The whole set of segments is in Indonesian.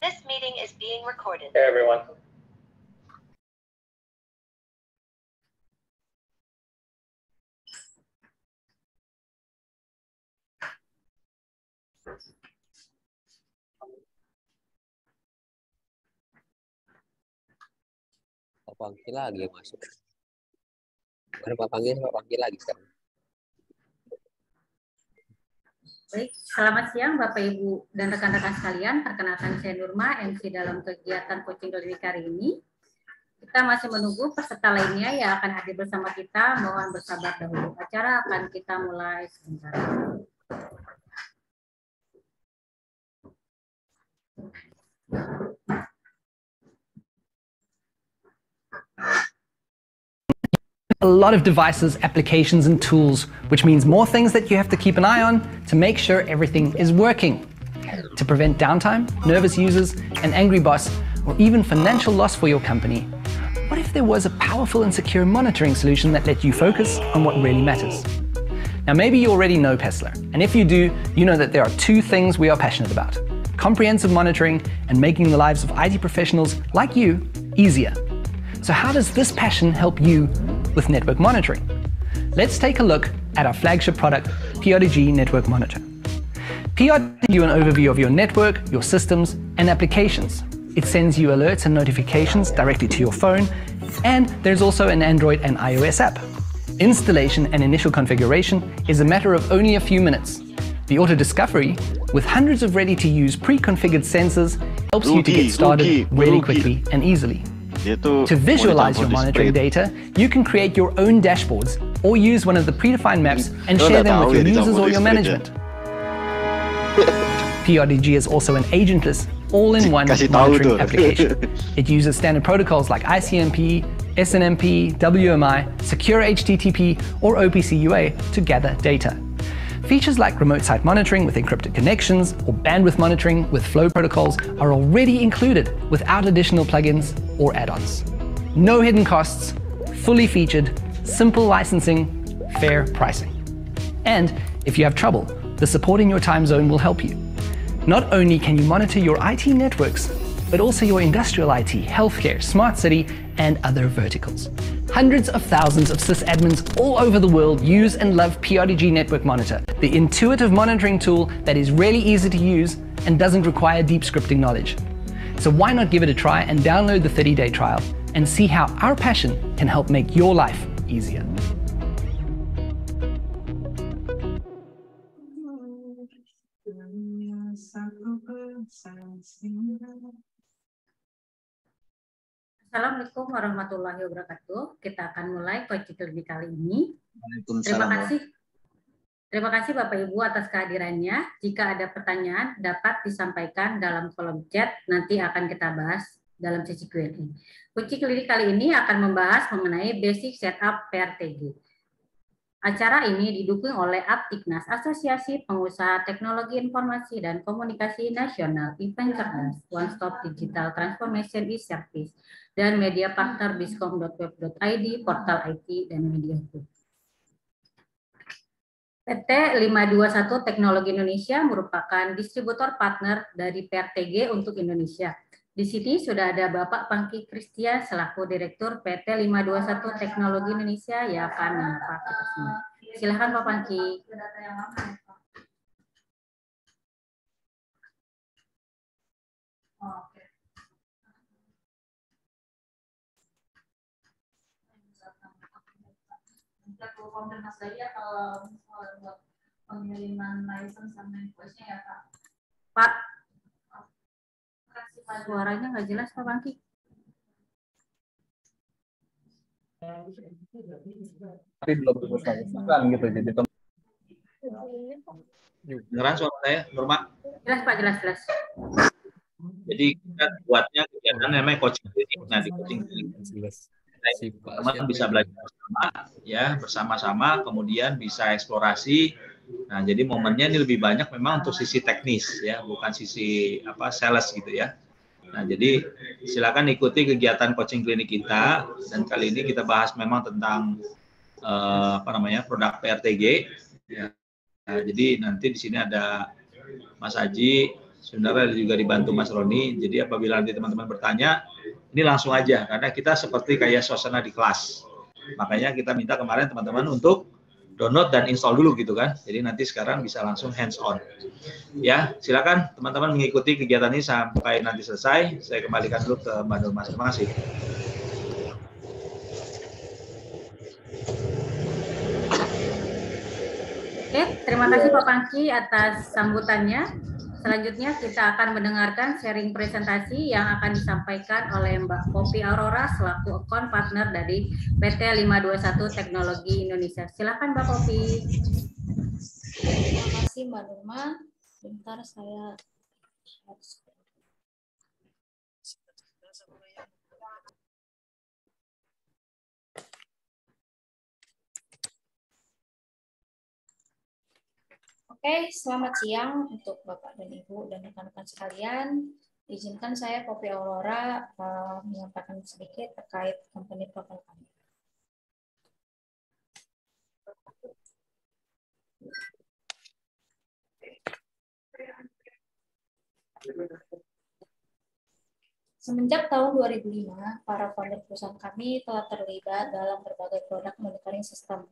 This meeting is being recorded. Hey everyone. Pak Pangki lagi yang masuk. Mana Pak Pangki lagi sekarang. Baik, selamat siang Bapak Ibu dan rekan-rekan sekalian. Perkenalkan saya Nurma, MC dalam kegiatan coaching klinik hari ini. Kita masih menunggu peserta lainnya yang akan hadir bersama kita. Mohon bersabar dahulu. Acara akan kita mulai sebentar. A lot of devices, applications, and tools, which means more things that you have to keep an eye on to make sure everything is working. To prevent downtime, nervous users, an angry boss, or even financial loss for your company, what if there was a powerful and secure monitoring solution that let you focus on what really matters? Now, maybe you already know Pessler, and if you do, you know that there are two things we are passionate about: comprehensive monitoring and making the lives of IT professionals like you easier. So how does this passion help you with network monitoring? Let's take a look at our flagship product, PRDG Network Monitor. PRDG gives you an overview of your network, your systems, and applications. It sends you alerts and notifications directly to your phone, and there's also an Android and iOS app. Installation and initial configuration is a matter of only a few minutes. The auto discovery, with hundreds of ready-to-use pre-configured sensors, helps you to get started really quickly and easily. To visualize your monitoring data, you can create your own dashboards or use one of the predefined maps and share them with your users or your management. PRDG is also an agentless, all-in-one monitoring application. It uses standard protocols like ICMP, SNMP, WMI, Secure HTTP, or OPC UA to gather data. Features like remote site monitoring with encrypted connections or bandwidth monitoring with flow protocols are already included without additional plugins or add-ons. No hidden costs, fully featured, simple licensing, fair pricing. And if you have trouble, the support in your time zone will help you. Not only can you monitor your IT networks, but also your industrial IT, healthcare, smart city, and other verticals. Hundreds of thousands of sysadmins all over the world use and love PRDG Network Monitor, the intuitive monitoring tool that is really easy to use and doesn't require deep scripting knowledge. So why not give it a try and download the 30-day trial and see how our passion can help make your life easier. Assalamualaikum warahmatullahi wabarakatuh. Kita akan mulai coaching klinik kali ini. Terima kasih Bapak Ibu atas kehadirannya. Jika ada pertanyaan dapat disampaikan dalam kolom chat, nanti akan kita bahas dalam sesi Q&A. Coaching klinik kali ini akan membahas mengenai basic setup PRTG. Acara ini didukung oleh Aptiknas, Asosiasi Pengusaha Teknologi Informasi dan Komunikasi Nasional, Event Cerdas, One Stop Digital Transformation e-Service, dan media partner biskom.web.id, portal IT, dan media group. PT 521 Teknologi Indonesia merupakan distributor partner dari PRTG untuk Indonesia. Di sini sudah ada Bapak Pangki Christian selaku Direktur PT 521 Teknologi Indonesia yang akan menyapa kita semua. Silakan Pak Pangki. Konfirmasi lagi ya kalau buat pengiriman license sama invoice-nya ya Pak. Pak, suaranya nggak jelas Pak Pangki. Tapi belum bukan gitu jadi Dengeran suara saya, Nurma? Jelas Pak, jelas. Jadi kita buatnya kegiatan namanya coaching klinik. Nah di coaching klinik teman-teman bisa belajar bersama, ya bersama-sama, kemudian bisa eksplorasi. Nah jadi momennya ini lebih banyak memang untuk sisi teknis, ya bukan sisi sales gitu ya. Nah jadi silakan ikuti kegiatan coaching klinik kita, dan kali ini kita bahas memang tentang produk PRTG. Ya. Nah, jadi nanti di sini ada Mas Haji, sebenarnya juga dibantu Mas Roni. Jadi apabila nanti teman-teman bertanya, ini langsung aja karena kita seperti kayak suasana di kelas. Makanya kita minta kemarin teman-teman untuk download dan install dulu gitu kan. Jadi nanti sekarang bisa langsung hands on. Ya, silakan teman-teman mengikuti kegiatan ini sampai nanti selesai. Saya kembalikan dulu ke Mbak Nurma. Terima kasih. Oke, terima kasih Pak Pangki atas sambutannya. Selanjutnya kita akan mendengarkan sharing presentasi yang akan disampaikan oleh Mbak Poppy Aurora selaku account partner dari PT 521 Teknologi Indonesia. Silakan Mbak Poppy. Terima kasih Mbak Nurma. Bentar saya Oke, selamat siang untuk Bapak dan Ibu dan rekan-rekan sekalian. Izinkan saya Poppy Aurora menyampaikan sedikit terkait company profile kami. Semenjak tahun 2005, para founder perusahaan kami telah terlibat dalam berbagai produk monitoring system.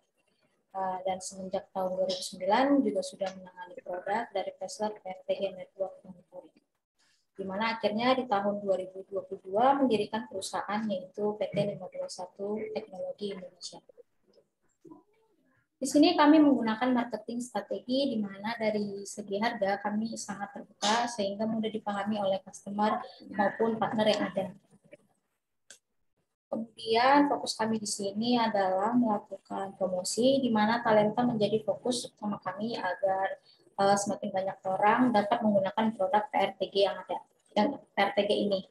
Dan semenjak tahun 2009 juga sudah menangani produk dari Tesla RTG Network Monitoring. Di mana akhirnya di tahun 2022 mendirikan perusahaan yaitu PT 521 Teknologi Indonesia. Di sini kami menggunakan marketing strategi di mana dari segi harga kami sangat terbuka sehingga mudah dipahami oleh customer maupun partner yang ada. Kemudian fokus kami di sini adalah melakukan promosi di mana talenta menjadi fokus utama kami agar semakin banyak orang dapat menggunakan produk PRTG yang ada dan PRTG ini.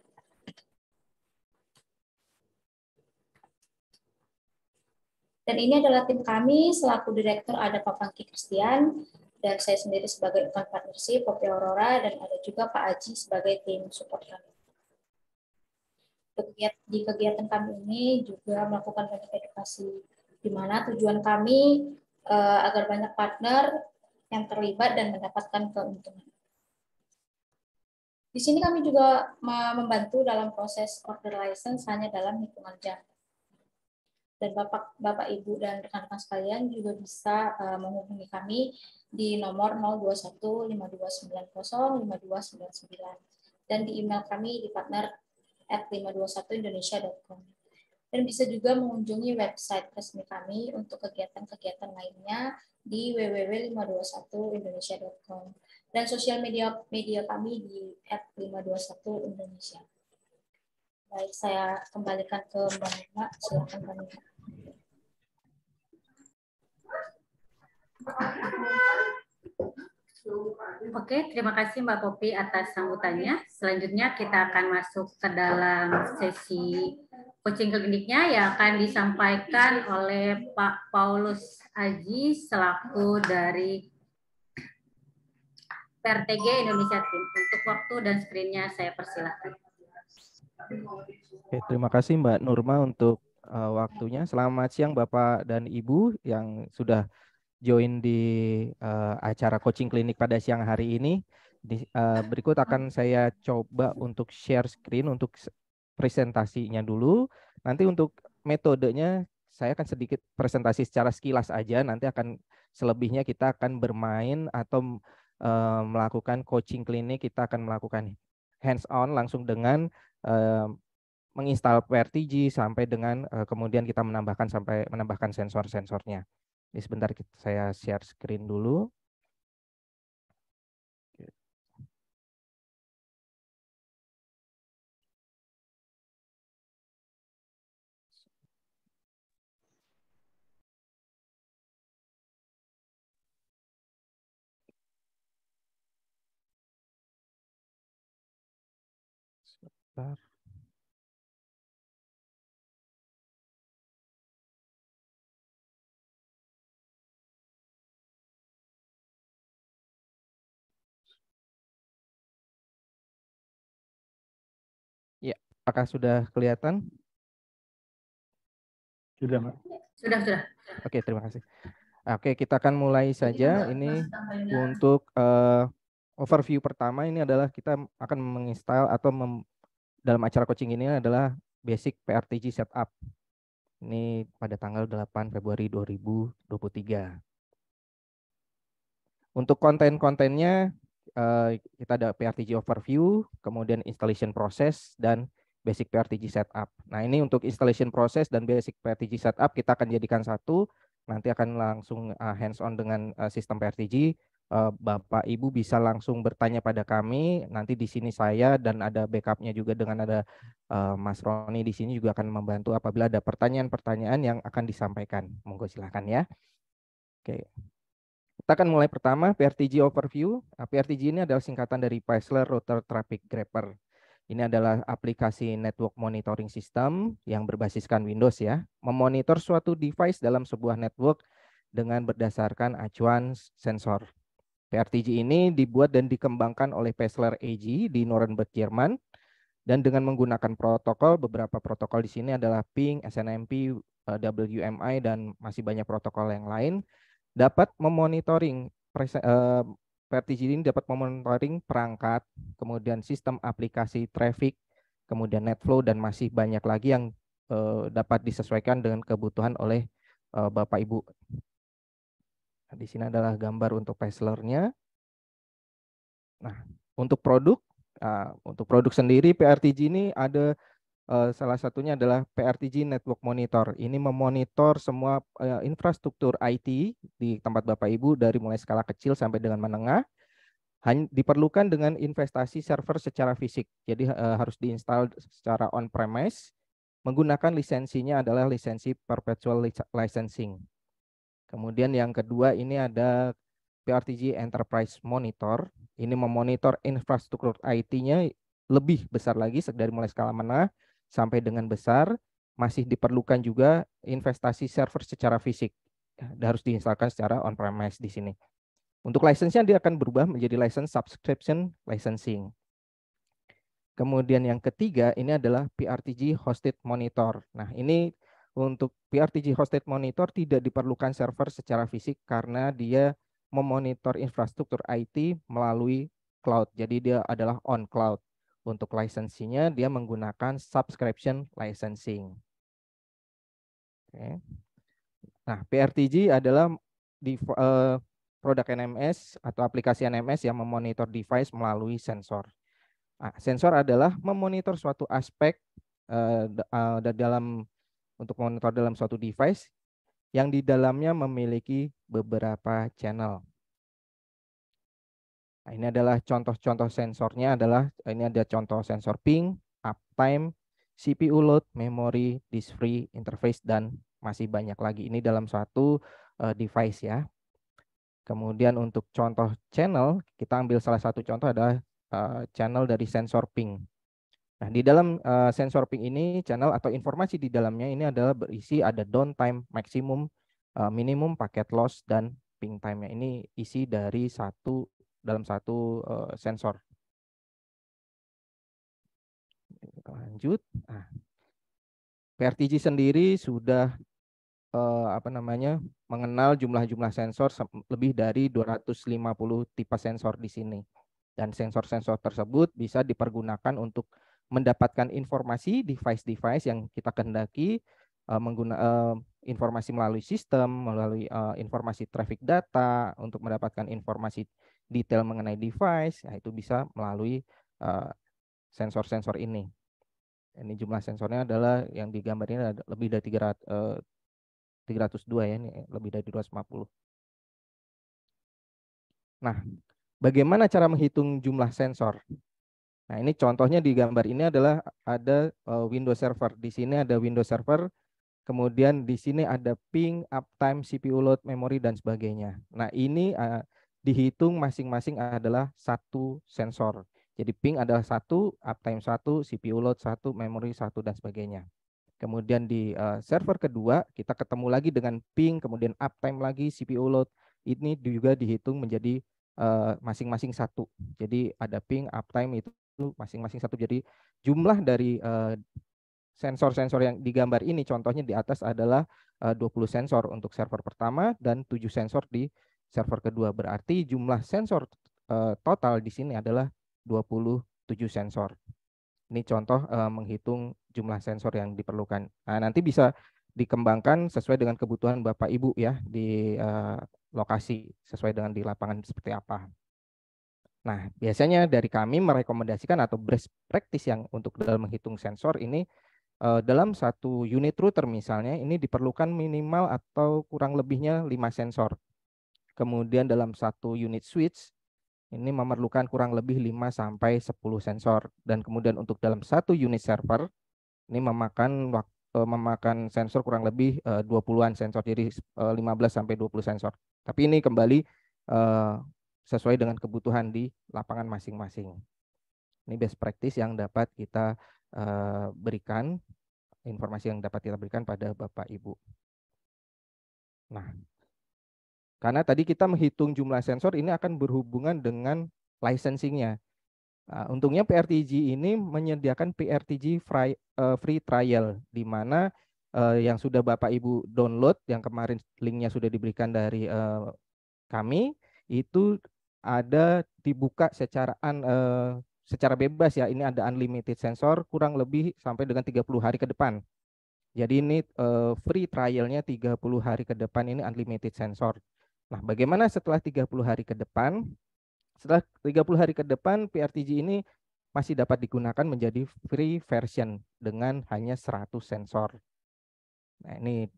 Dan ini adalah tim kami selaku direktur ada Pak Pangki Christian dan saya sendiri sebagai account partnership Poppy Aurora dan ada juga Pak Aji sebagai tim support kami. Di kegiatan kami ini juga melakukan banyak edukasi, di mana tujuan kami agar banyak partner yang terlibat dan mendapatkan keuntungan. Di sini kami juga membantu dalam proses order license hanya dalam hitungan jam. Dan Bapak Ibu dan rekan-rekan sekalian juga bisa menghubungi kami di nomor 021 5290 5299 dan di email kami di partner@521indonesia.com. Dan bisa juga mengunjungi website resmi kami untuk kegiatan-kegiatan lainnya di www.521indonesia.com dan sosial media kami di @521indonesia. Baik, saya kembalikan ke Mbak Nurma. Silakan Mbak Nurma. Oke, terima kasih Mbak Poppy atas sambutannya. Selanjutnya kita akan masuk ke dalam sesi coaching kliniknya yang akan disampaikan oleh Pak Paulus Aji selaku dari PRTG Indonesia Team. Untuk waktu dan screen-nya saya persilahkan. Oke, terima kasih Mbak Nurma untuk waktunya. Selamat siang Bapak dan Ibu yang sudah join di acara coaching klinik pada siang hari ini. Berikut akan saya coba untuk share screen untuk presentasinya dulu. Nanti untuk metodenya saya akan sedikit presentasi secara sekilas aja. Nanti akan selebihnya kita akan bermain atau melakukan coaching klinik. Kita akan melakukan hands on langsung dengan menginstal PRTG sampai dengan kemudian kita menambahkan sensor-sensornya. Ini sebentar saya share screen dulu. Sebentar. Ya, apakah sudah kelihatan? Sudah, Mbak. Sudah. Oke, terima kasih. Oke, kita akan mulai saja. Ini untuk overview pertama ini adalah kita akan menginstal atau dalam acara coaching ini adalah basic PRTG setup. Ini pada tanggal 8 Februari 2023. Untuk konten-kontennya kita ada PRTG overview, kemudian installation process dan basic PRTG setup. Nah, ini untuk installation process dan basic PRTG setup kita akan jadikan satu. Nanti akan langsung hands on dengan sistem PRTG. Bapak Ibu bisa langsung bertanya pada kami. Nanti di sini saya dan ada backupnya juga dengan ada Mas Roni di sini juga akan membantu apabila ada pertanyaan-pertanyaan yang akan disampaikan. Monggo silahkan ya. Oke. Kita akan mulai pertama PRTG overview. PRTG ini adalah singkatan dari Paisler Router Traffic Grabber. Ini adalah aplikasi network monitoring system yang berbasiskan Windows ya. Memonitor suatu device dalam sebuah network dengan berdasarkan acuan sensor. PRTG ini dibuat dan dikembangkan oleh Paisler AG di Nuremberg, Jerman. Dan dengan menggunakan protokol, beberapa protokol di sini adalah ping, SNMP, WMI, dan masih banyak protokol yang lain, dapat memonitoring PRTG ini dapat memonitoring perangkat, kemudian sistem aplikasi traffic, kemudian net flow, dan masih banyak lagi yang dapat disesuaikan dengan kebutuhan oleh Bapak Ibu. Nah, di sini adalah gambar untuk Paisler-nya. Nah, untuk produk sendiri PRTG ini ada salah satunya adalah PRTG Network Monitor. Ini memonitor semua infrastruktur IT di tempat Bapak Ibu dari mulai skala kecil sampai dengan menengah. Hanya diperlukan dengan investasi server secara fisik. Jadi harus diinstal secara on-premise. Menggunakan lisensinya adalah lisensi perpetual licensing. Kemudian yang kedua ini ada PRTG Enterprise Monitor. Ini memonitor infrastruktur IT-nya lebih besar lagi dari mulai skala menengah sampai dengan besar. Masih diperlukan juga investasi server secara fisik. Harus diinstalkan secara on-premise di sini. Untuk license-nya dia akan berubah menjadi license subscription licensing. Kemudian yang ketiga ini adalah PRTG Hosted Monitor. Nah, ini untuk PRTG Hosted Monitor tidak diperlukan server secara fisik karena dia memonitor infrastruktur IT melalui cloud. Jadi dia adalah on cloud. Untuk lisensinya dia menggunakan subscription licensing. Oke. Nah, PRTG adalah produk NMS atau aplikasi NMS yang memonitor device melalui sensor. Nah, sensor adalah memonitor suatu aspek untuk monitor dalam suatu device yang di dalamnya memiliki beberapa channel. Nah, ini adalah contoh-contoh sensornya ini ada contoh sensor ping, uptime, CPU load, memory, disk free, interface, dan masih banyak lagi. Ini dalam suatu device ya. Kemudian untuk contoh channel, kita ambil salah satu contoh adalah channel dari sensor ping. Nah, di dalam sensor ping ini channel atau informasi di dalamnya ini adalah berisi ada downtime, maksimum, minimum, paket loss, dan ping time-nya. Ini isi dari dalam satu sensor. Kita lanjut. Nah, PRTG sendiri sudah mengenal jumlah-jumlah sensor lebih dari 250 tipe sensor di sini. Dan sensor-sensor tersebut bisa dipergunakan untuk mendapatkan informasi device-device yang kita kehendaki, informasi melalui sistem, melalui informasi traffic data, untuk mendapatkan informasi detail mengenai device, ya itu bisa melalui sensor-sensor ini. Ini jumlah sensornya adalah yang digambar ini ada lebih dari 302 ya, ini lebih dari 250. Nah, bagaimana cara menghitung jumlah sensor? Nah, ini contohnya di gambar ini adalah ada Windows Server. Di sini ada Windows Server, kemudian di sini ada ping, uptime, CPU load, memory, dan sebagainya. Nah, ini dihitung masing-masing adalah satu sensor. Jadi ping adalah 1, uptime 1, CPU load 1, memory 1, dan sebagainya. Kemudian di server kedua, kita ketemu lagi dengan ping, kemudian uptime lagi, CPU load. Ini juga dihitung menjadi masing-masing 1. Jadi ada ping, uptime itu masing-masing 1. Jadi jumlah dari sensor-sensor yang digambar ini contohnya di atas adalah 20 sensor untuk server pertama dan 7 sensor di server kedua. Berarti jumlah sensor total di sini adalah 27 sensor. Ini contoh menghitung jumlah sensor yang diperlukan. Nah, nanti bisa dikembangkan sesuai dengan kebutuhan Bapak Ibu ya di lokasi, sesuai dengan di lapangan seperti apa. Nah, biasanya dari kami merekomendasikan atau best practice yang untuk dalam menghitung sensor ini dalam satu unit router misalnya ini diperlukan minimal atau kurang lebihnya 5 sensor. Kemudian dalam satu unit switch ini memerlukan kurang lebih 5 sampai 10 sensor, dan kemudian untuk dalam satu unit server ini memakan sensor kurang lebih 20-an sensor, jadi 15 sampai 20 sensor. Tapi ini kembali sesuai dengan kebutuhan di lapangan masing-masing. Ini best practice yang dapat kita berikan, informasi yang dapat kita berikan pada Bapak Ibu. Nah, karena tadi kita menghitung jumlah sensor ini akan berhubungan dengan licensing-nya. Untungnya PRTG ini menyediakan PRTG free trial, di mana yang sudah Bapak Ibu download, yang kemarin linknya sudah diberikan dari kami, itu ada dibuka secara bebas ya. Ini ada unlimited sensor kurang lebih sampai dengan 30 hari ke depan. Jadi ini free trialnya 30 hari ke depan, ini unlimited sensor. Nah, bagaimana setelah 30 hari ke depan? Setelah 30 hari ke depan, PRTG ini masih dapat digunakan menjadi free version dengan hanya 100 sensor. Nah, ini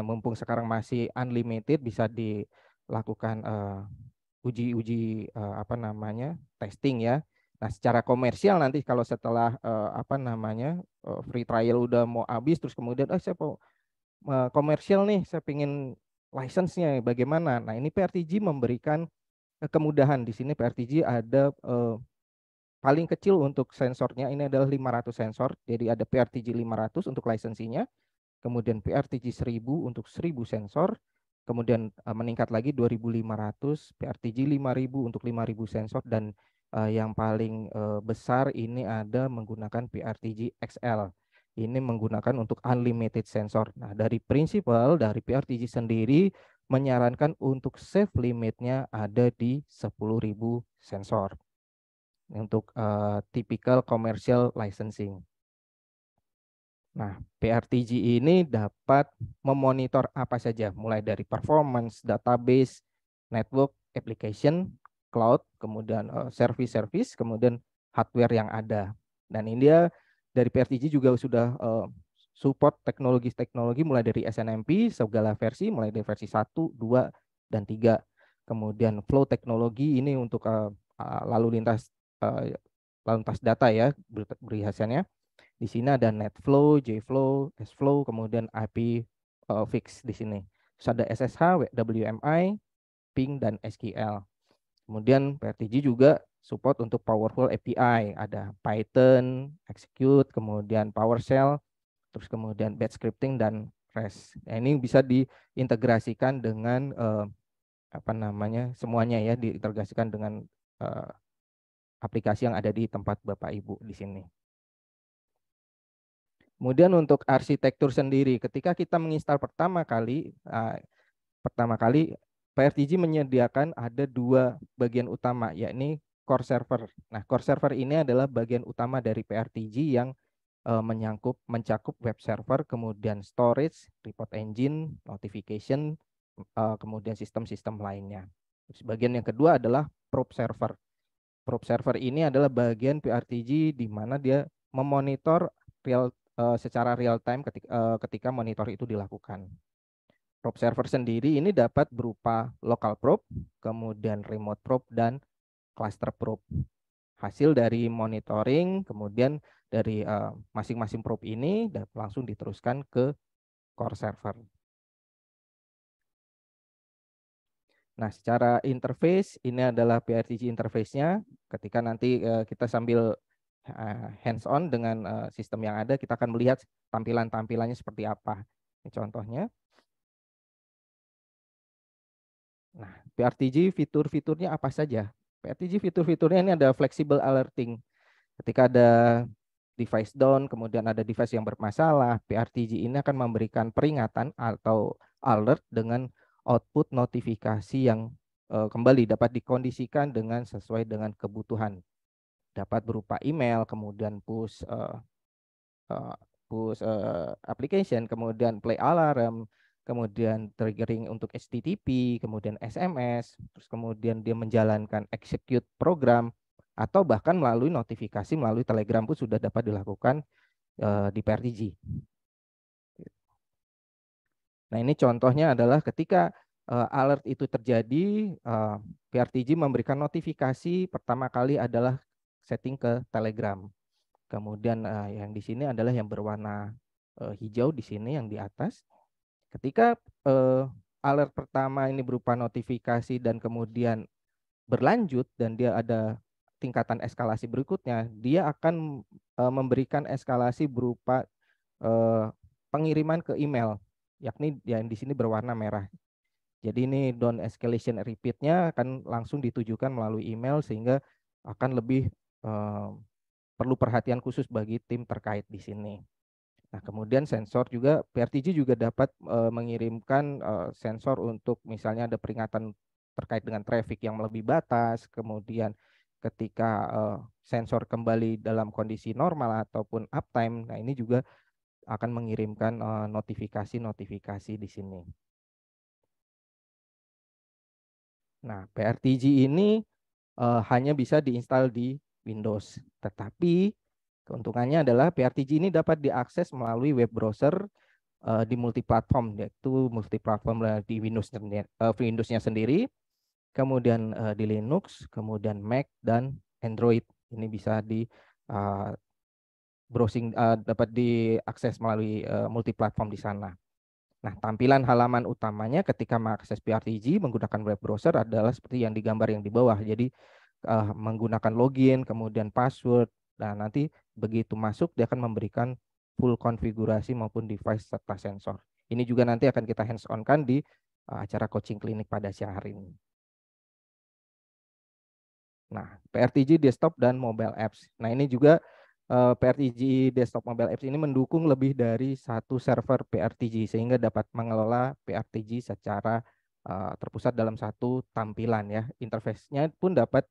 mumpung sekarang masih unlimited, bisa dilakukan uji testing ya. Nah, secara komersial nanti kalau setelah free trial udah mau habis, terus kemudian saya mau komersial nih, saya pengen license-nya bagaimana? Nah, ini PRTG memberikan kemudahan. Di sini PRTG ada paling kecil untuk sensornya ini adalah 500 sensor. Jadi ada PRTG 500 untuk lisensinya, kemudian PRTG 1000 untuk 1000 sensor, kemudian meningkat lagi 2500, PRTG 5000 untuk 5000 sensor, dan yang paling besar ini ada menggunakan PRTG XL. Ini menggunakan untuk unlimited sensor. Nah, dari prinsipal dari PRTG sendiri menyarankan untuk save limitnya ada di 10.000 sensor untuk typical commercial licensing. Nah, PRTG ini dapat memonitor apa saja, mulai dari performance, database, network, application, cloud, kemudian service, kemudian hardware yang ada. Dan ini dia dari PRTG juga sudah support teknologi mulai dari SNMP segala versi, mulai dari versi 1, 2, dan 3. Kemudian flow teknologi ini untuk lalu lintas data ya, berhiasannya. Di sini ada NetFlow, JFlow, SFlow, kemudian IP fix di sini. Terus ada SSH, WMI, Ping, dan SQL. Kemudian PRTG juga support untuk powerful API, ada Python, Execute, kemudian PowerShell, terus kemudian batch scripting dan REST. Nah, ini bisa diintegrasikan dengan semuanya ya, diintegrasikan dengan aplikasi yang ada di tempat Bapak Ibu di sini. Kemudian untuk arsitektur sendiri, ketika kita menginstal pertama kali PRTG menyediakan ada 2 bagian utama, yakni core server. Nah, core server ini adalah bagian utama dari PRTG yang mencakup web server, kemudian storage, report engine, notification, kemudian sistem-sistem lainnya. Terus bagian yang kedua adalah probe server. Probe server ini adalah bagian PRTG di mana dia memonitor secara real time ketika monitor itu dilakukan. Probe server sendiri ini dapat berupa local probe, kemudian remote probe, dan cluster probe. Hasil dari monitoring, kemudian dari masing-masing probe ini langsung diteruskan ke core server. Nah, secara interface, ini adalah PRTG interface-nya. Ketika nanti kita sambil hands-on dengan sistem yang ada, kita akan melihat tampilannya seperti apa. Ini contohnya. Nah, PRTG fitur-fiturnya apa saja? PRTG fitur-fiturnya ini ada flexible alerting. Ketika ada device down, kemudian ada device yang bermasalah, PRTG ini akan memberikan peringatan atau alert dengan output notifikasi yang kembali dapat dikondisikan dengan sesuai dengan kebutuhan. Dapat berupa email, kemudian push application, kemudian play alarm, kemudian triggering untuk HTTP, kemudian SMS, terus kemudian dia menjalankan execute program, atau bahkan melalui notifikasi melalui Telegram pun sudah dapat dilakukan di PRTG. Nah, ini contohnya adalah ketika alert itu terjadi, PRTG memberikan notifikasi pertama kali adalah setting ke Telegram. Kemudian yang di sini adalah yang berwarna hijau di sini yang di atas. Ketika alert pertama ini berupa notifikasi dan kemudian berlanjut dan dia ada tingkatan eskalasi berikutnya, dia akan memberikan eskalasi berupa pengiriman ke email, yakni yang di sini berwarna merah. Jadi ini down escalation repeat-nya akan langsung ditujukan melalui email sehingga akan lebih perlu perhatian khusus bagi tim terkait di sini. Nah, kemudian sensor juga, PRTG juga dapat mengirimkan sensor untuk misalnya ada peringatan terkait dengan traffic yang melebihi batas, kemudian ketika sensor kembali dalam kondisi normal ataupun uptime, nah ini juga akan mengirimkan notifikasi-notifikasi di sini. Nah, PRTG ini hanya bisa diinstal di Windows, tetapi keuntungannya adalah PRTG ini dapat diakses melalui web browser di multiplatform, yaitu multiplatform di Windows-nya sendiri, kemudian di Linux, kemudian Mac dan Android. Ini bisa di browsing, dapat diakses melalui multiplatform di sana. Nah, tampilan halaman utamanya ketika mengakses PRTG menggunakan web browser adalah seperti yang digambar yang di bawah. Jadi menggunakan login, kemudian password. Nah, nanti begitu masuk dia akan memberikan full konfigurasi maupun device serta sensor. Ini juga nanti akan kita hands-on kan di acara coaching klinik pada siang hari ini. Nah, PRTG desktop dan mobile apps. Nah, ini juga PRTG desktop mobile apps ini mendukung lebih dari satu server PRTG sehingga dapat mengelola PRTG secara terpusat dalam satu tampilan ya. Interface-nya pun dapat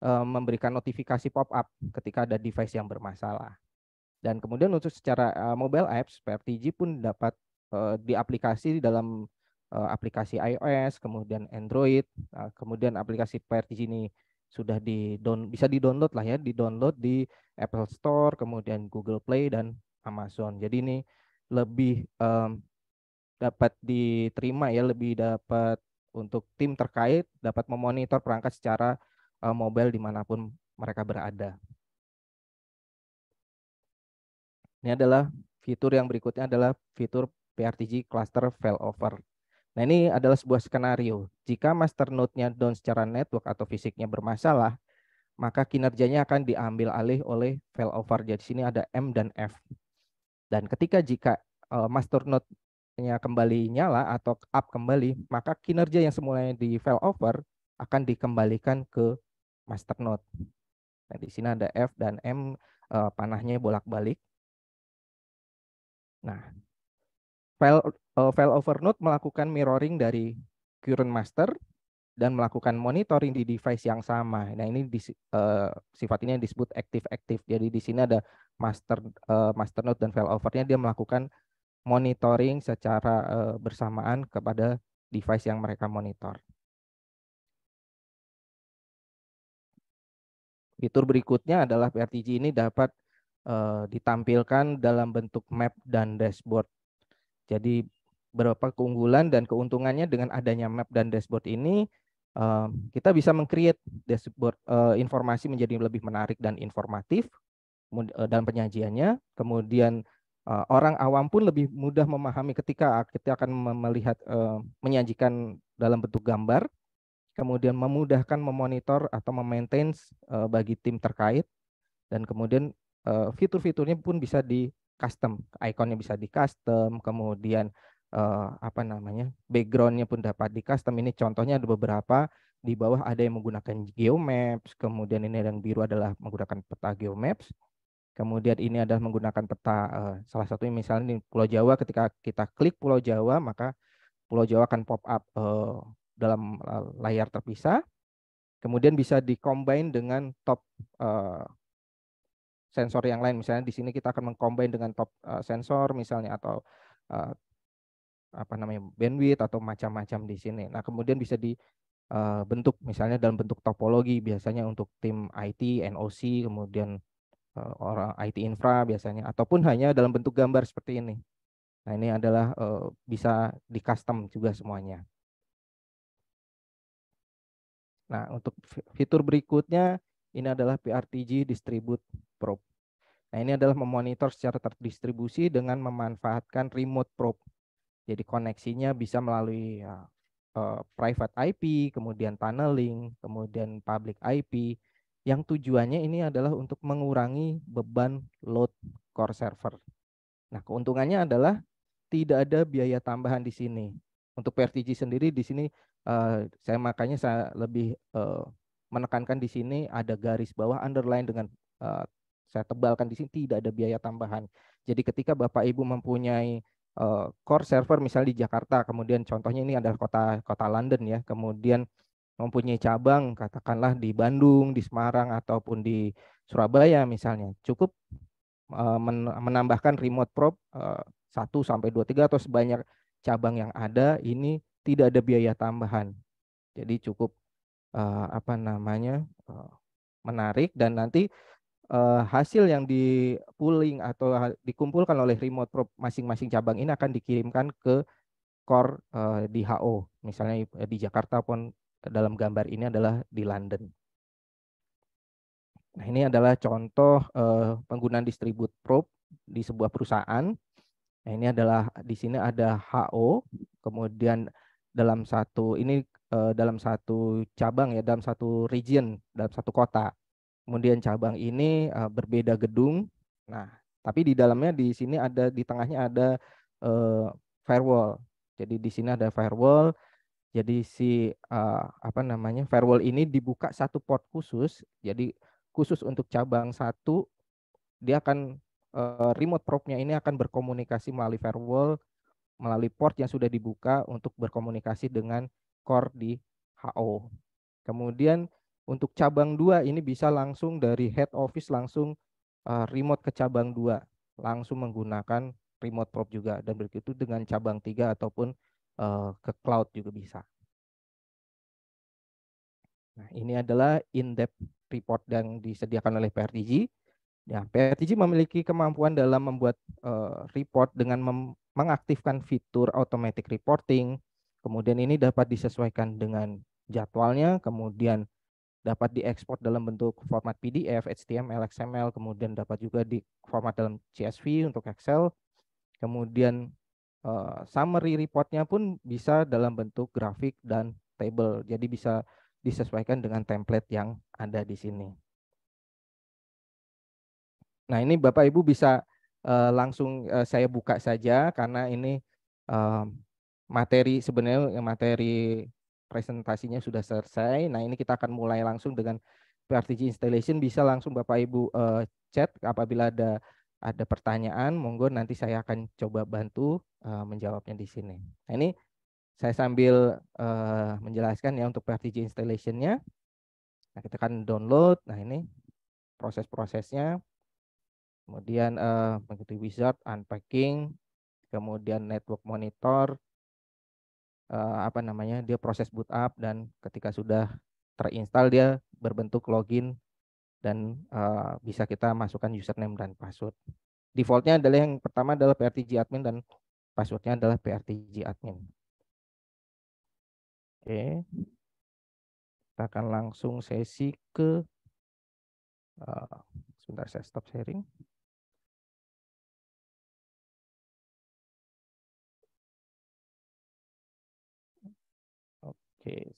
memberikan notifikasi pop-up ketika ada device yang bermasalah. Dan kemudian untuk secara mobile apps, PRTG pun dapat diaplikasi dalam aplikasi iOS, kemudian Android, kemudian aplikasi PRTG ini sudah bisa di-download lah ya, di-download di Apple Store, kemudian Google Play dan Amazon. Jadi ini lebih dapat diterima ya, lebih dapat untuk tim terkait dapat memonitor perangkat secara mobile dimanapun mereka berada. Ini adalah fitur yang berikutnya adalah fitur PRTG Cluster Failover. Nah, ini adalah sebuah skenario. Jika master node-nya down secara network atau fisiknya bermasalah, maka kinerjanya akan diambil alih oleh failover. Jadi di sini ada M dan F. Dan jika master node-nya kembali nyala atau up kembali, maka kinerja yang semulanya di failover akan dikembalikan ke master node. Nah, di sini ada F dan M, panahnya bolak-balik. Nah, failover node melakukan mirroring dari current master dan melakukan monitoring di device yang sama. Nah, ini sifat ini yang disebut active-active. Jadi di sini ada master node dan failover-nya dia melakukan monitoring secara bersamaan kepada device yang mereka monitor. Fitur berikutnya adalah PRTG ini dapat ditampilkan dalam bentuk map dan dashboard. Jadi beberapa keunggulan dan keuntungannya dengan adanya map dan dashboard ini, kita bisa meng-create dashboard informasi menjadi lebih menarik dan informatif dalam penyajiannya. Kemudian orang awam pun lebih mudah memahami ketika kita akan melihat menyajikan dalam bentuk gambar. Kemudian memudahkan memonitor atau memaintain bagi tim terkait, dan kemudian fitur-fiturnya pun bisa di custom, ikonnya bisa di custom, kemudian backgroundnya pun dapat di custom. Ini contohnya ada beberapa, di bawah ada yang menggunakan geomaps, kemudian ini yang biru adalah menggunakan peta geomaps, kemudian ini adalah menggunakan peta salah satunya misalnya di Pulau Jawa. Ketika kita klik Pulau Jawa, maka Pulau Jawa akan pop up dalam layar terpisah. Kemudian bisa di-combine dengan top sensor yang lain. Misalnya di sini kita akan meng-combine dengan top sensor misalnya, atau apa namanya, bandwidth atau macam-macam di sini. Nah, kemudian bisa dibentuk misalnya dalam bentuk topologi, biasanya untuk tim IT, NOC, kemudian orang IT infra biasanya, ataupun hanya dalam bentuk gambar seperti ini. Nah, ini adalah bisa di-custom juga semuanya. Nah, untuk fitur berikutnya, ini adalah PRTG Distribute Probe. Nah, ini adalah memonitor secara terdistribusi dengan memanfaatkan remote probe. Jadi koneksinya bisa melalui private IP, kemudian tunneling, kemudian public IP. Yang tujuannya ini adalah untuk mengurangi beban load core server. Nah, keuntungannya adalah tidak ada biaya tambahan di sini. Untuk PRTG sendiri di sini makanya saya lebih menekankan di sini ada garis bawah underline dengan saya tebalkan di sini tidak ada biaya tambahan. Jadi ketika Bapak Ibu mempunyai core server misalnya di Jakarta, kemudian contohnya ini adalah kota London ya, kemudian mempunyai cabang katakanlah di Bandung, di Semarang ataupun di Surabaya misalnya, cukup menambahkan remote probe 1 sampai 2, 3 atau sebanyak cabang yang ada, ini tidak ada biaya tambahan. Jadi cukup apa namanya menarik, dan nanti hasil yang di pooling atau dikumpulkan oleh remote probe masing-masing cabang ini akan dikirimkan ke core di HO, misalnya di Jakarta pun dalam gambar ini adalah di London. Nah, ini adalah contoh penggunaan distribute probe di sebuah perusahaan. Nah, ini adalah di sini ada HO, kemudian dalam satu cabang ya, dalam satu region, dalam satu kota. Kemudian cabang ini berbeda gedung. Nah, tapi di dalamnya di sini ada, di tengahnya ada firewall. Jadi di sini ada firewall. Jadi apa namanya, firewall ini dibuka satu port khusus. Jadi khusus untuk cabang satu, dia akan remote probe-nya ini akan berkomunikasi melalui firewall, melalui port yang sudah dibuka untuk berkomunikasi dengan core di HO. Kemudian untuk cabang 2 ini bisa langsung dari head office langsung remote ke cabang 2, langsung menggunakan remote probe juga, dan begitu dengan cabang 3 ataupun ke cloud juga bisa. Nah, ini adalah in-depth report yang disediakan oleh PRTG. Ya, PRTG memiliki kemampuan dalam membuat report dengan mengaktifkan fitur automatic reporting. Kemudian ini dapat disesuaikan dengan jadwalnya, kemudian dapat diekspor dalam bentuk format PDF, HTML, XML, kemudian dapat juga di format dalam CSV untuk Excel. Kemudian summary reportnya pun bisa dalam bentuk grafik dan table. Jadi bisa disesuaikan dengan template yang ada di sini. Nah, ini Bapak Ibu bisa langsung saya buka saja karena ini materi, sebenarnya materi presentasinya sudah selesai. Nah, ini kita akan mulai langsung dengan PRTG installation. Bisa langsung Bapak Ibu chat apabila ada pertanyaan, monggo nanti saya akan coba bantu menjawabnya di sini. Nah, ini saya sambil menjelaskan ya untuk PRTG installation-nya. Nah, kita akan download. Nah, ini proses-prosesnya. Kemudian mengikuti wizard, unpacking, kemudian network monitor, apa namanya, dia proses boot up, dan ketika sudah terinstall dia berbentuk login, dan bisa kita masukkan username dan password. Defaultnya adalah yang pertama adalah PRTG admin dan passwordnya adalah PRTG admin. Oke, kita akan langsung sesi ke sebentar, saya stop sharing. Oke.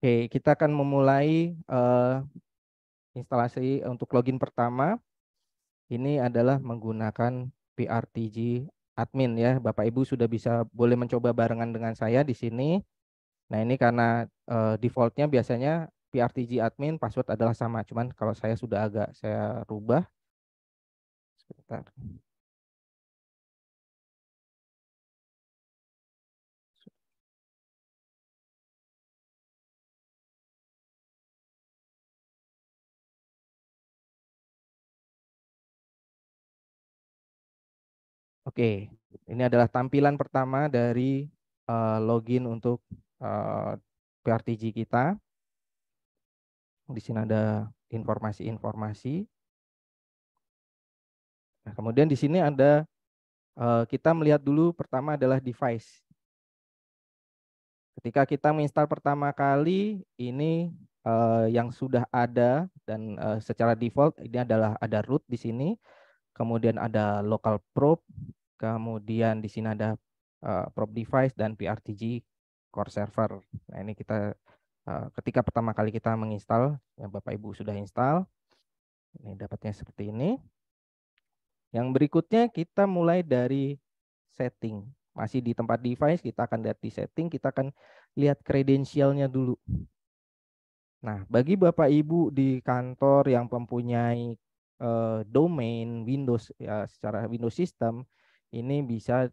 Oke, kita akan memulai instalasi untuk login pertama. Ini adalah menggunakan PRTG admin ya. Bapak Ibu sudah bisa boleh mencoba barengan dengan saya di sini. Nah, ini karena defaultnya biasanya PRTG admin password adalah sama, cuman kalau saya sudah agak saya rubah. Sebentar. Oke, ini adalah tampilan pertama dari login untuk PRTG kita. Di sini ada informasi-informasi. Nah, kemudian di sini ada kita melihat dulu pertama adalah device. Ketika kita menginstal pertama kali, ini yang sudah ada dan secara default ini adalah ada root di sini, kemudian ada local probe, kemudian di sini ada probe device dan PRTG core server. Nah, ini kita ketika pertama kali kita menginstal, ya Bapak Ibu sudah install, ini dapatnya seperti ini. Yang berikutnya kita mulai dari setting. Masih di tempat device, kita akan lihat di setting, kita akan lihat kredensialnya dulu. Nah, bagi Bapak Ibu di kantor yang mempunyai domain Windows ya, secara Windows System, ini bisa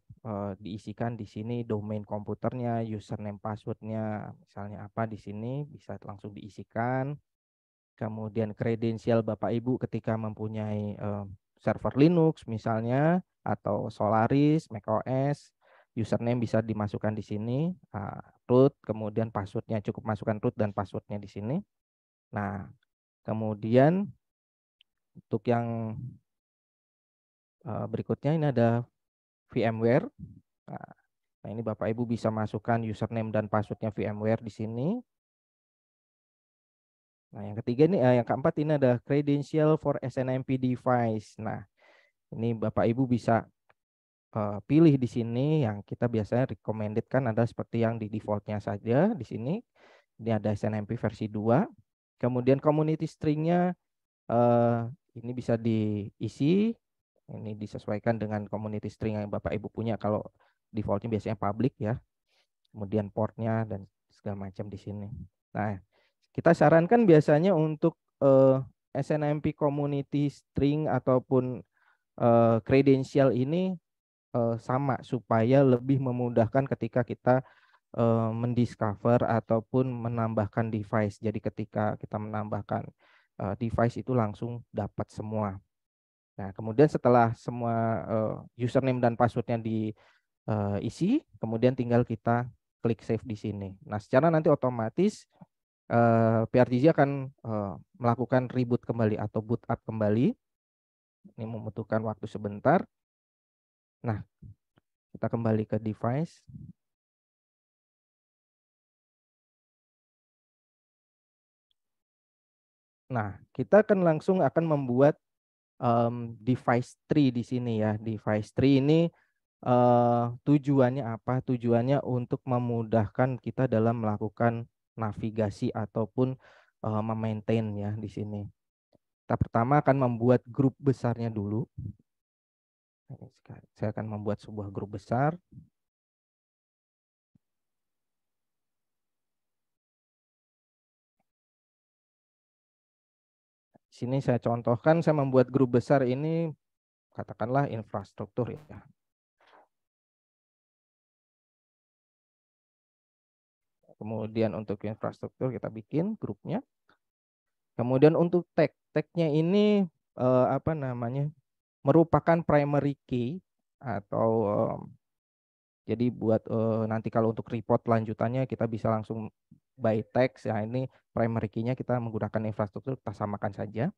diisikan di sini domain komputernya, username passwordnya, misalnya apa di sini bisa langsung diisikan. Kemudian kredensial Bapak Ibu ketika mempunyai server Linux misalnya atau Solaris, macOS, username bisa dimasukkan di sini, root, kemudian passwordnya cukup masukkan root dan passwordnya di sini. Nah, kemudian untuk yang berikutnya ini ada VMware. Nah, ini Bapak Ibu bisa masukkan username dan passwordnya VMware di sini. Nah, yang ketiga ini, yang keempat ini ada credential for SNMP device. Nah, ini Bapak Ibu bisa pilih di sini yang kita biasanya recommended kan adalah seperti yang di defaultnya saja di sini. Ini ada SNMP versi 2. Kemudian community stringnya ini bisa diisi. Ini disesuaikan dengan community string yang Bapak Ibu punya. Kalau defaultnya biasanya public ya. Kemudian portnya dan segala macam di sini. Nah, kita sarankan biasanya untuk SNMP community string ataupun kredensial ini sama supaya lebih memudahkan ketika kita mendiscover ataupun menambahkan device. Jadi ketika kita menambahkan device itu langsung dapat semua. Nah, kemudian setelah semua username dan passwordnya diisi, kemudian tinggal kita klik save di sini. Nah, secara nanti otomatis PRTG akan melakukan reboot kembali atau boot up kembali. Ini membutuhkan waktu sebentar. Nah, kita kembali ke device. Nah, kita akan langsung akan membuat device tree di sini ya. Device tree ini tujuannya apa? Tujuannya untuk memudahkan kita dalam melakukan navigasi ataupun memaintain ya di sini. Kita pertama akan membuat grup besarnya dulu. Saya akan membuat sebuah grup besar. Di sini saya contohkan, saya membuat grup besar ini katakanlah infrastruktur ya. Kemudian untuk infrastruktur kita bikin grupnya. Kemudian untuk tag-nya ini apa namanya? Merupakan primary key atau jadi buat nanti kalau untuk report lanjutannya kita bisa langsung by text ya, ini primary key-nya kita menggunakan infrastruktur, kita samakan saja.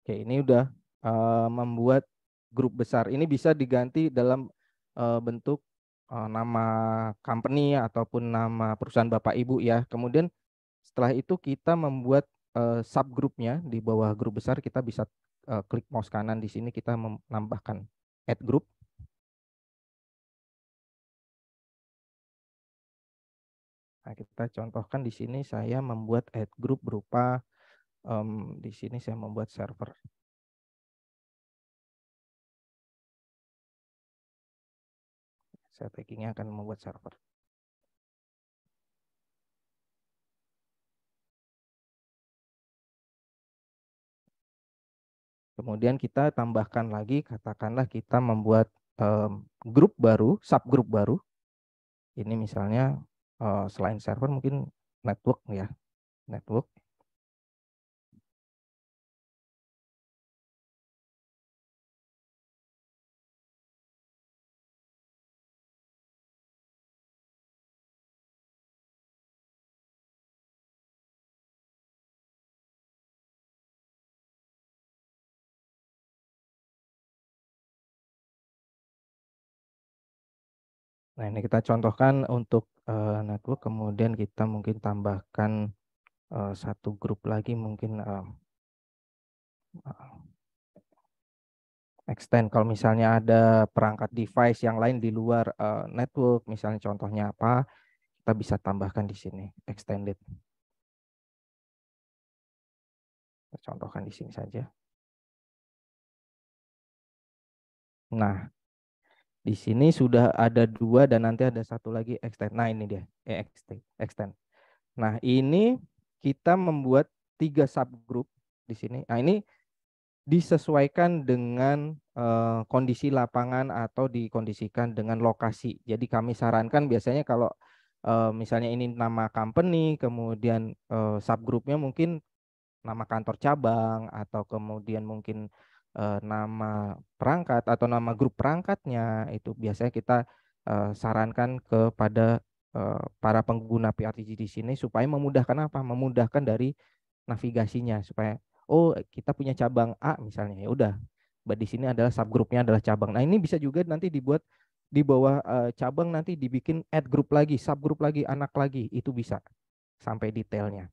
Oke, ini udah membuat grup besar. Ini bisa diganti dalam bentuk nama company ataupun nama perusahaan Bapak Ibu ya. Kemudian setelah itu kita membuat subgrupnya di bawah grup besar, kita bisa klik mouse kanan di sini, kita menambahkan add group. Nah, kita contohkan di sini saya membuat add group berupa di sini saya membuat server. Strateginya akan membuat server. Kemudian kita tambahkan lagi, katakanlah kita membuat grup baru, subgroup baru. Ini misalnya selain server mungkin network ya, network. Nah, ini kita contohkan untuk network, kemudian kita mungkin tambahkan satu grup lagi, mungkin extend kalau misalnya ada perangkat device yang lain di luar network, misalnya contohnya apa, kita bisa tambahkan di sini, extended. Kita contohkan di sini saja. Nah, di sini sudah ada 2 dan nanti ada satu lagi extend. Nah, ini dia, extend. Nah, ini kita membuat 3 subgroup di sini. Nah, ini disesuaikan dengan kondisi lapangan atau dikondisikan dengan lokasi. Jadi kami sarankan biasanya kalau misalnya ini nama company, kemudian subgroupnya mungkin nama kantor cabang, atau kemudian mungkin nama perangkat atau nama grup perangkatnya, itu biasanya kita sarankan kepada para pengguna PRTG di sini supaya memudahkan apa? Memudahkan dari navigasinya, supaya oh kita punya cabang A misalnya, ya udah di sini adalah subgrupnya adalah cabang. Nah, ini bisa juga nanti dibuat di bawah cabang, nanti dibikin add group lagi, subgroup lagi, anak lagi, itu bisa sampai detailnya.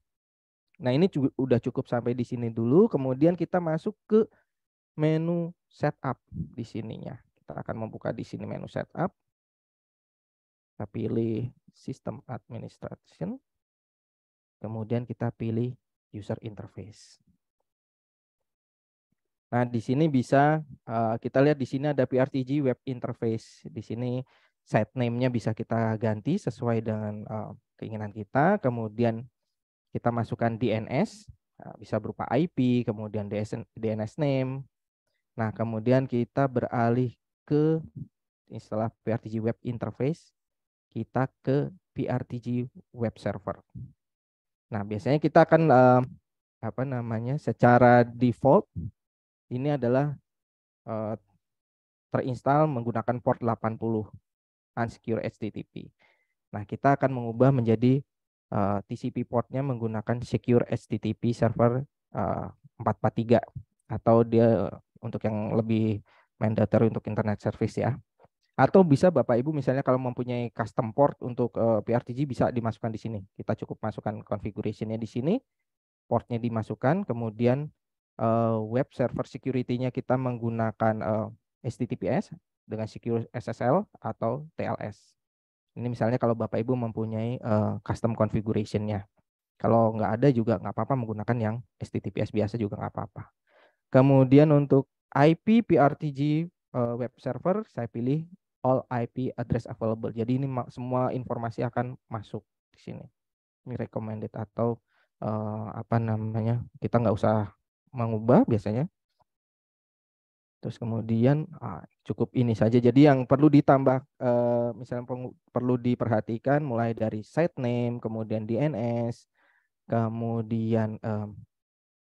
Nah, ini udah cukup sampai di sini dulu. Kemudian kita masuk ke menu setup di sininya. Kita akan membuka di sini menu setup. Kita pilih System Administration. Kemudian kita pilih User Interface. Nah, di sini bisa kita lihat di sini ada PRTG Web Interface. Di sini site name-nya bisa kita ganti sesuai dengan keinginan kita. Kemudian kita masukkan DNS, bisa berupa IP, kemudian DNS name. Nah, kemudian kita beralih ke setelah PRTG Web Interface, kita ke PRTG Web Server. Nah, biasanya kita akan secara default ini adalah terinstall menggunakan port 80 unsecure HTTP. Nah, kita akan mengubah menjadi TCP portnya menggunakan secure HTTP server 443, atau dia untuk yang lebih mandatory untuk internet service ya. Atau bisa Bapak Ibu misalnya kalau mempunyai custom port untuk PRTG bisa dimasukkan di sini. Kita cukup masukkan configuration-nya di sini, portnya dimasukkan, kemudian web server security-nya kita menggunakan HTTPS dengan secure SSL atau TLS. Ini misalnya kalau Bapak Ibu mempunyai custom configuration-nya. Kalau nggak ada juga nggak apa-apa, menggunakan yang HTTPS biasa juga nggak apa-apa. Kemudian untuk IP PRTG web server, saya pilih all IP address available. Jadi ini semua informasi akan masuk di sini. Ini recommended atau kita nggak usah mengubah biasanya. Terus kemudian cukup ini saja. Jadi yang perlu ditambah misalnya perlu diperhatikan mulai dari site name, kemudian DNS, kemudian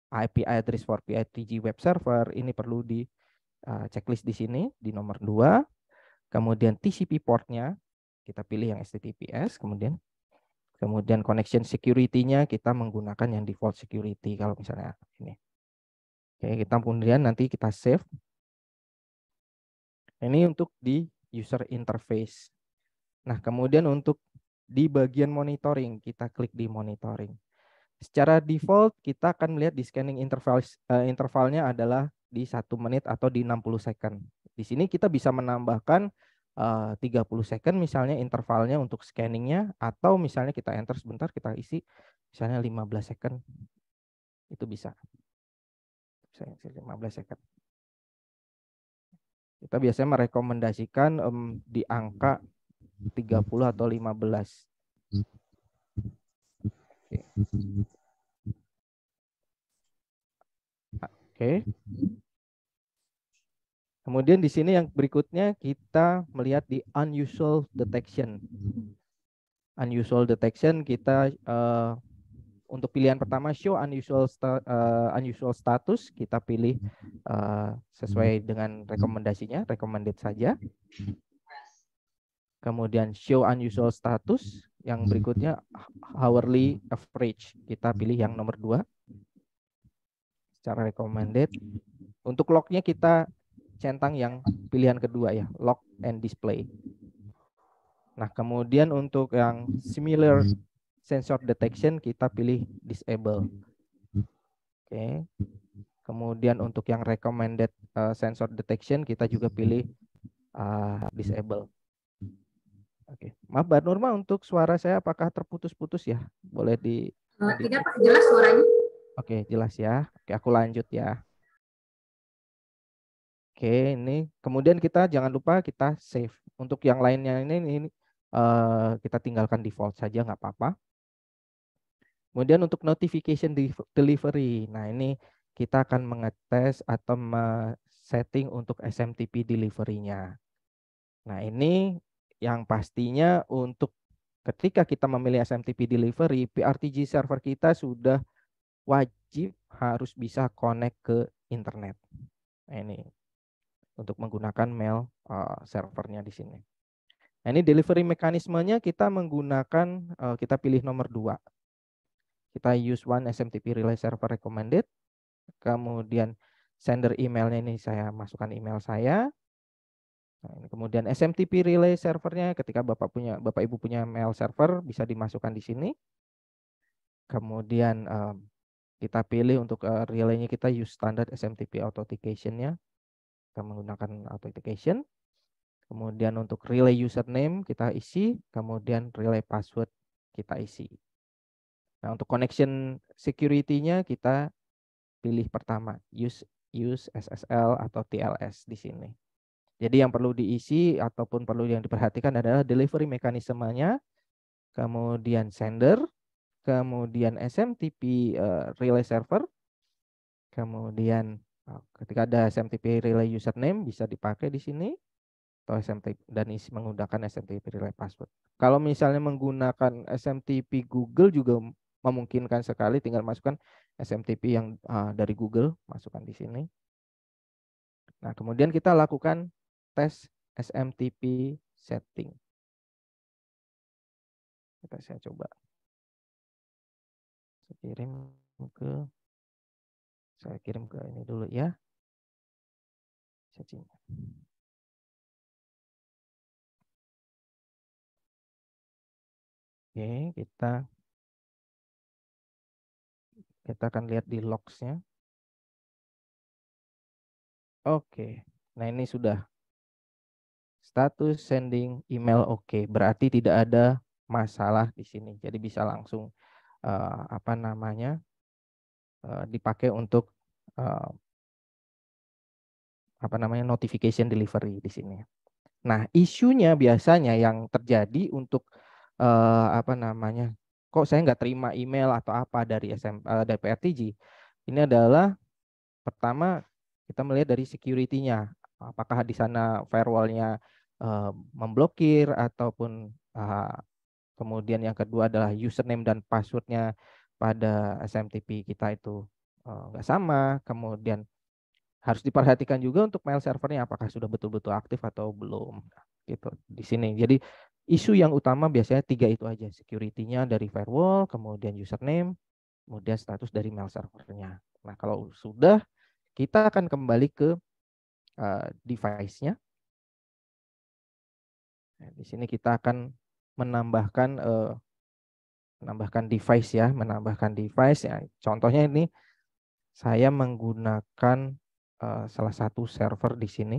IP address for PRTG web server, ini perlu di checklist di sini di nomor 2. Kemudian TCP portnya kita pilih yang HTTPS, kemudian connection security-nya kita menggunakan yang default security kalau misalnya ini. Oke, kita kemudian nanti kita save. Ini untuk di user interface. Nah, kemudian untuk di bagian monitoring, kita klik di monitoring. Secara default, kita akan melihat di scanning intervalnya adalah di 1 menit atau di 60 second. Di sini kita bisa menambahkan 30 second misalnya intervalnya untuk scanningnya, atau misalnya kita enter sebentar, kita isi misalnya 15 second. Itu bisa. 15 second. Kita biasanya merekomendasikan di angka 30 atau 15. Oke. Kemudian di sini yang berikutnya kita melihat di unusual detection. Unusual detection kita untuk pilihan pertama show unusual status, kita pilih sesuai dengan rekomendasinya, recommended saja. Kemudian show unusual status, yang berikutnya hourly average, kita pilih yang nomor 2 secara recommended. Untuk lognya kita centang yang pilihan kedua ya, log and display. Nah, kemudian untuk yang similar sensor detection kita pilih disable. Oke. Kemudian untuk yang recommended sensor detection kita juga pilih disable. Oke. Maaf Mbak Nurma, untuk suara saya apakah terputus-putus ya? Boleh di Tidak Pak, jelas suaranya. Oke, jelas ya. Oke, aku lanjut ya. Oke, ini kemudian kita jangan lupa kita save. Untuk yang lainnya ini kita tinggalkan default saja, nggak apa-apa. Kemudian untuk notification delivery, nah ini kita akan mengetes atau setting untuk SMTP delivery-nya. Nah ini yang pastinya untuk ketika kita memilih SMTP delivery, PRTG server kita sudah wajib harus bisa connect ke internet. Nah ini untuk menggunakan mail servernya di sini. Nah ini delivery mekanismenya kita menggunakan, kita pilih nomor 2. Kita use one SMTP relay server recommended. Kemudian sender emailnya ini saya masukkan email saya. Nah, kemudian SMTP relay servernya ketika Bapak Ibu punya mail server bisa dimasukkan di sini. Kemudian kita pilih untuk relaynya kita use standard SMTP authentication-nya. Kita menggunakan authentication. Kemudian untuk relay username kita isi, kemudian relay password kita isi. Nah, untuk connection security-nya kita pilih pertama, use SSL atau TLS di sini. Jadi yang perlu diisi ataupun perlu yang diperhatikan adalah delivery mekanismenya, kemudian sender, kemudian SMTP relay server, kemudian ketika ada SMTP relay username bisa dipakai di sini, atau SMTP dan isi menggunakan SMTP relay password. Kalau misalnya menggunakan SMTP Google juga memungkinkan sekali, tinggal masukkan SMTP yang dari Google, masukkan di sini. Nah, kemudian kita lakukan tes SMTP setting. Saya coba. Saya kirim ke ini dulu ya. Setting. Oke, kita akan lihat di logs-nya. Oke, nah ini sudah status sending email oke. Berarti tidak ada masalah di sini. Jadi bisa langsung dipakai untuk notification delivery di sini. Nah, isunya biasanya yang terjadi untuk kok saya nggak terima email atau apa dari dari PRTG. Ini adalah pertama kita melihat dari security-nya. Apakah di sana firewall-nya memblokir ataupun kemudian yang kedua adalah username dan password-nya pada SMTP kita itu nggak sama. Kemudian harus diperhatikan juga untuk mail servernya apakah sudah betul-betul aktif atau belum gitu di sini. Jadi isu yang utama biasanya 3 itu aja, security-nya dari firewall, kemudian username, kemudian status dari mail servernya. Nah, kalau sudah kita akan kembali ke device-nya. Nah, di sini kita akan menambahkan device ya, menambahkan device ya. Contohnya ini saya menggunakan salah satu server di sini.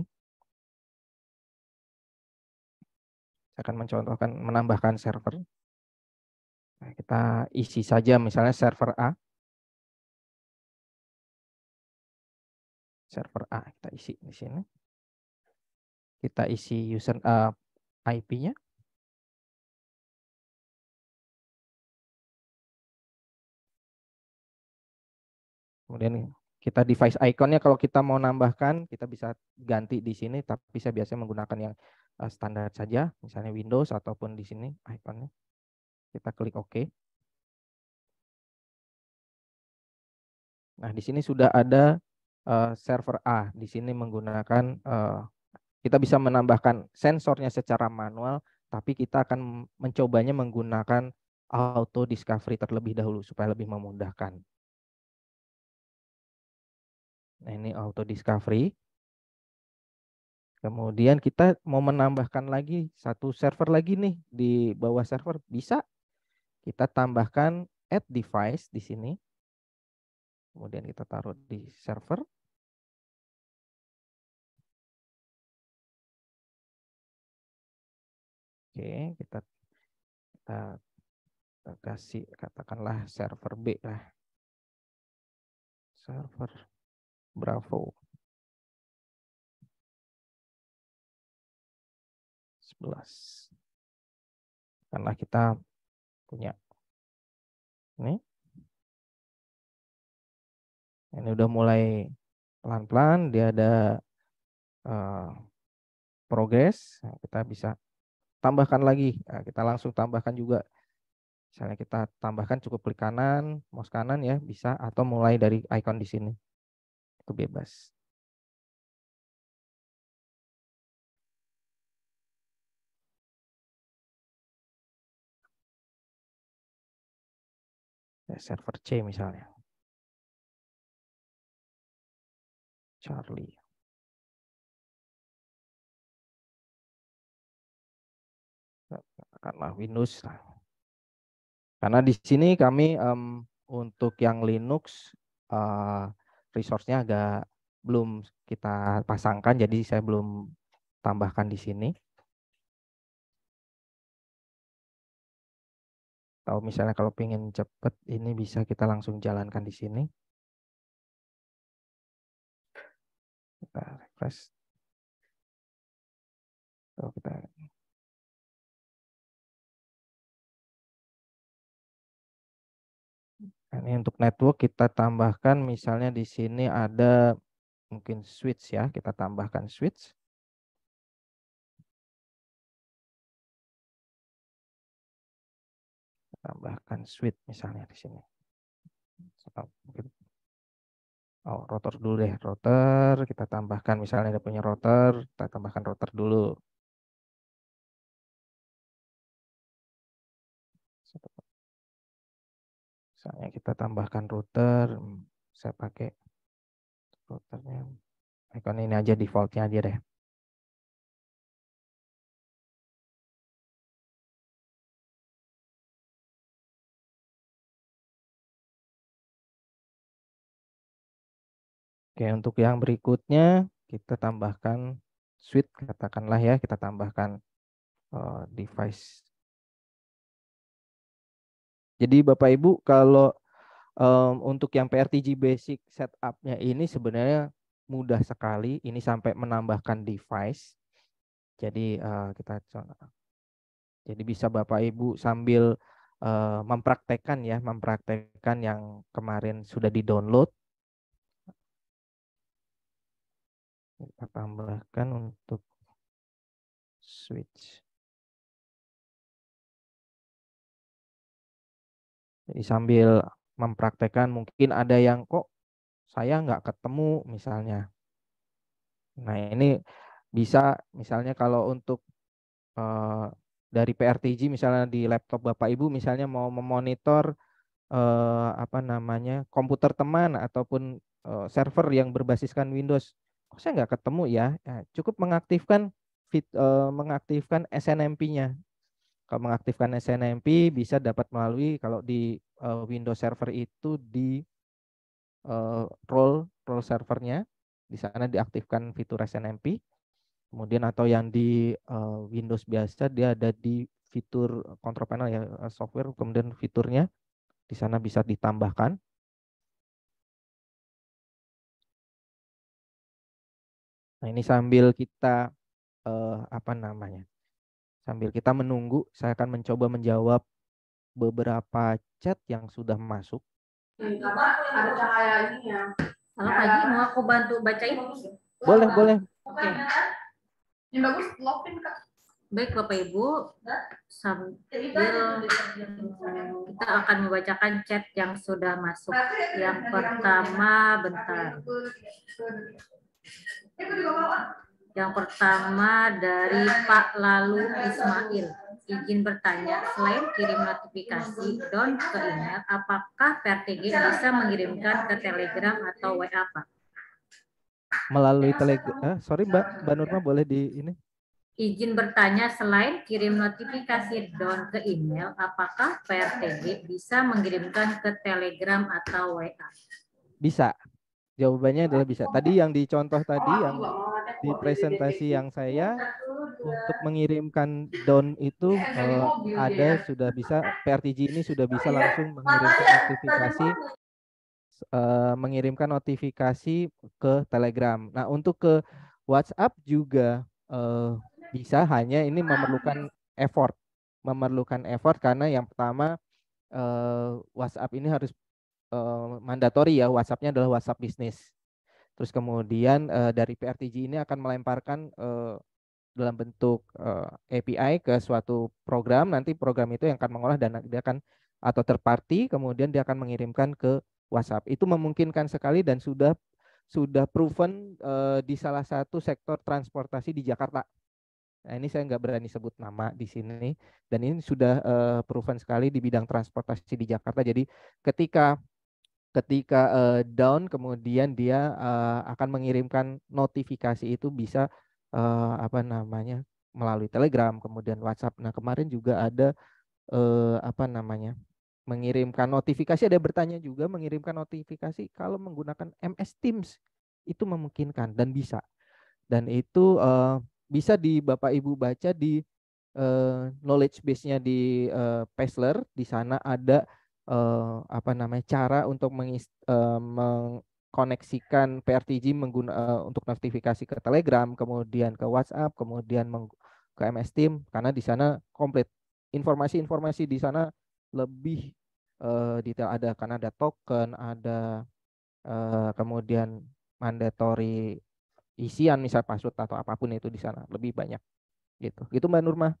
Saya akan menambahkan server. Nah, kita isi saja misalnya server A. Server A kita isi di sini. Kita isi IP-nya. Kemudian kita device iconnya kalau kita mau nambahkan, kita bisa ganti di sini, tapi saya biasanya menggunakan yang standar saja, misalnya Windows ataupun di sini iconnya. Kita klik OK. Nah, di sini sudah ada server A. Di sini menggunakan, kita bisa menambahkan sensornya secara manual, tapi kita akan mencobanya menggunakan auto discovery terlebih dahulu supaya lebih memudahkan. Nah, ini auto discovery. Kemudian kita mau menambahkan lagi satu server lagi nih di bawah server, bisa kita tambahkan add device di sini. Kemudian kita taruh di server. Oke, kita kasih katakanlah server B lah. Server Bravo 11. Karena kita punya ini udah mulai pelan-pelan, dia ada progress. Nah, kita bisa tambahkan lagi. Nah, kita langsung tambahkan juga. Misalnya kita tambahkan, cukup klik kanan, mouse kanan ya, bisa, atau mulai dari icon di sini. Itu bebas. Server C misalnya. Charlie. Karena Windows. Karena di sini kami untuk yang Linux resource-nya agak belum kita pasangkan, jadi saya belum tambahkan di sini. Atau misalnya kalau pengen cepat, ini bisa kita langsung jalankan di sini. Kita refresh. So, ini untuk network kita tambahkan, misalnya di sini ada mungkin switch ya, kita tambahkan switch. Tambahkan switch misalnya di sini. Oh, router dulu deh, router kita tambahkan, misalnya ada punya router, kita tambahkan router dulu. Misalnya kita tambahkan router, saya pakai routernya, icon ini aja, defaultnya aja deh. Oke, untuk yang berikutnya kita tambahkan switch, katakanlah ya, kita tambahkan device. Jadi Bapak Ibu, kalau untuk yang PRTG basic setup-nya ini sebenarnya mudah sekali. Ini sampai menambahkan device. Jadi jadi bisa Bapak Ibu sambil mempraktekkan ya, mempraktekkan yang kemarin sudah di-download. Kita tambahkan untuk switch. Jadi sambil mempraktekkan, mungkin ada yang kok saya nggak ketemu misalnya. Nah, ini bisa misalnya kalau untuk dari PRTG misalnya di laptop Bapak Ibu misalnya mau memonitor apa namanya komputer teman ataupun server yang berbasiskan Windows, kok saya nggak ketemu ya? Cukup mengaktifkan SNMP-nya. Kalau mengaktifkan SNMP bisa dapat melalui, kalau di Windows Server itu di role servernya, di sana diaktifkan fitur SNMP. Kemudian atau yang di Windows biasa dia ada di fitur control panel ya, software, kemudian fiturnya di sana bisa ditambahkan. Nah, ini sambil kita apa namanya? Sambil kita menunggu, saya akan mencoba menjawab beberapa chat yang sudah masuk. Ada cahaya ini ya. Halo Pagi, mau aku bantu bacain? Boleh, boleh. Oke. Yang bagus login Kak. Baik Bapak Ibu, sambil kita akan membacakan chat yang sudah masuk. Yang pertama, bentar. Yang pertama dari Pak Lalu Ismail. Izin bertanya, selain kirim notifikasi DON ke email, apakah PRTG bisa mengirimkan ke Telegram atau WA, Pak? Melalui Telegram. Sorry Mbak Nurma, boleh di ini? Izin bertanya, selain kirim notifikasi DON ke email, apakah PRTG bisa mengirimkan ke Telegram atau WA? Bisa. Jawabannya adalah bisa. Tadi yang dicontoh tadi, yang di presentasi yang saya, untuk mengirimkan DON itu ada sudah bisa, PRTG ini sudah bisa langsung mengirimkan notifikasi ke Telegram. Nah, untuk ke WhatsApp juga bisa, hanya ini memerlukan effort. Karena yang pertama WhatsApp ini harus mandatori ya, WhatsApp-nya adalah WhatsApp bisnis. Terus kemudian dari PRTG ini akan melemparkan dalam bentuk API ke suatu program, nanti program itu yang akan mengolah dan dia akan, atau third party, kemudian dia akan mengirimkan ke WhatsApp. Itu memungkinkan sekali dan sudah proven di salah satu sektor transportasi di Jakarta. Nah, ini saya nggak berani sebut nama di sini, dan ini sudah proven sekali di bidang transportasi di Jakarta. Jadi ketika down, kemudian dia akan mengirimkan notifikasi itu bisa melalui Telegram, kemudian WhatsApp. Nah, kemarin juga ada mengirimkan notifikasi, ada bertanya juga mengirimkan notifikasi kalau menggunakan MS Teams, itu memungkinkan dan bisa. Dan itu bisa di Bapak Ibu baca di knowledge base-nya di Payslr. Di sana ada cara untuk mengkoneksikan PRTG untuk notifikasi ke Telegram, kemudian ke WhatsApp, kemudian ke MS Team, karena di sana komplit informasi di sana lebih detail, ada karena ada token, ada kemudian mandatory isian, misal password atau apapun itu di sana lebih banyak gitu Mbak Nurma.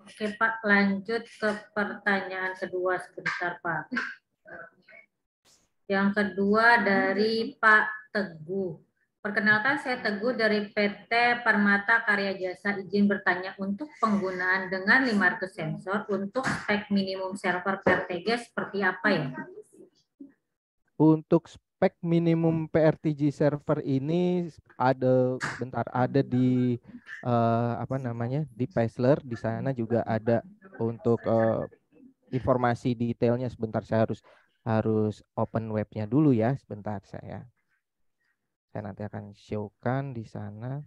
Oke Pak, lanjut ke pertanyaan kedua sebentar Pak. Yang kedua dari Pak Teguh. Perkenalkan, saya Teguh dari PT Permata Karya Jasa. Izin bertanya, untuk penggunaan dengan 500 sensor, untuk spek minimum server PRTG seperti apa ya? Untuk spek minimum PRTG server ini ada di di Payslr. Di sana juga ada untuk informasi detailnya. Sebentar, saya harus open webnya dulu ya, sebentar. Saya nanti akan show-kan di sana.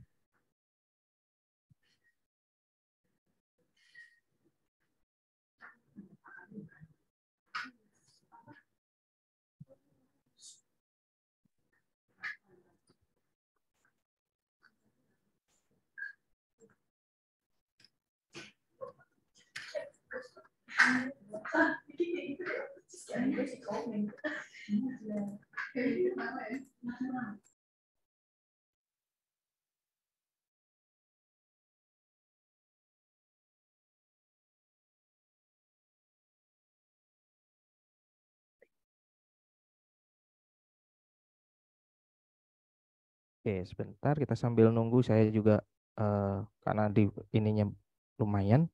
Oke, sebentar kita sambil nunggu, saya juga karena di ininya lumayan.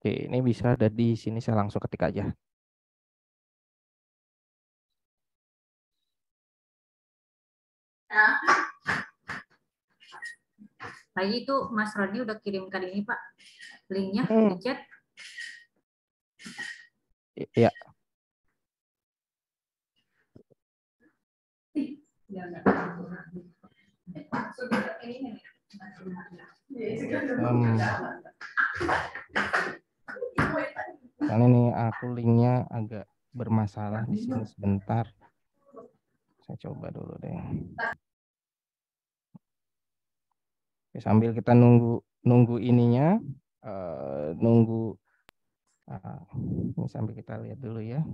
Oke, ini bisa ada di sini, saya langsung ketik aja. Lagi itu Mas Roni udah kirimkan ini Pak, linknya di chat. Iya. Karena ini aku linknya agak bermasalah di sini sebentar. Saya coba dulu deh. Oke, sambil kita nunggu ininya, ini sambil kita lihat dulu ya.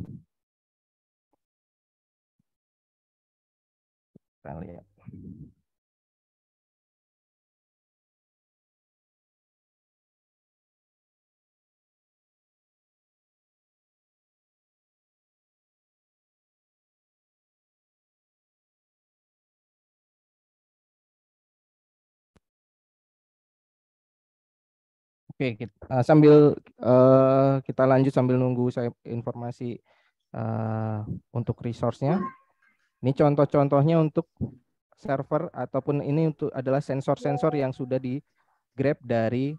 Kita lihat. Oke, sambil kita lanjut sambil nunggu saya informasi untuk resource-nya. Ini contoh-contohnya untuk server ataupun ini untuk adalah sensor-sensor yang sudah di grab dari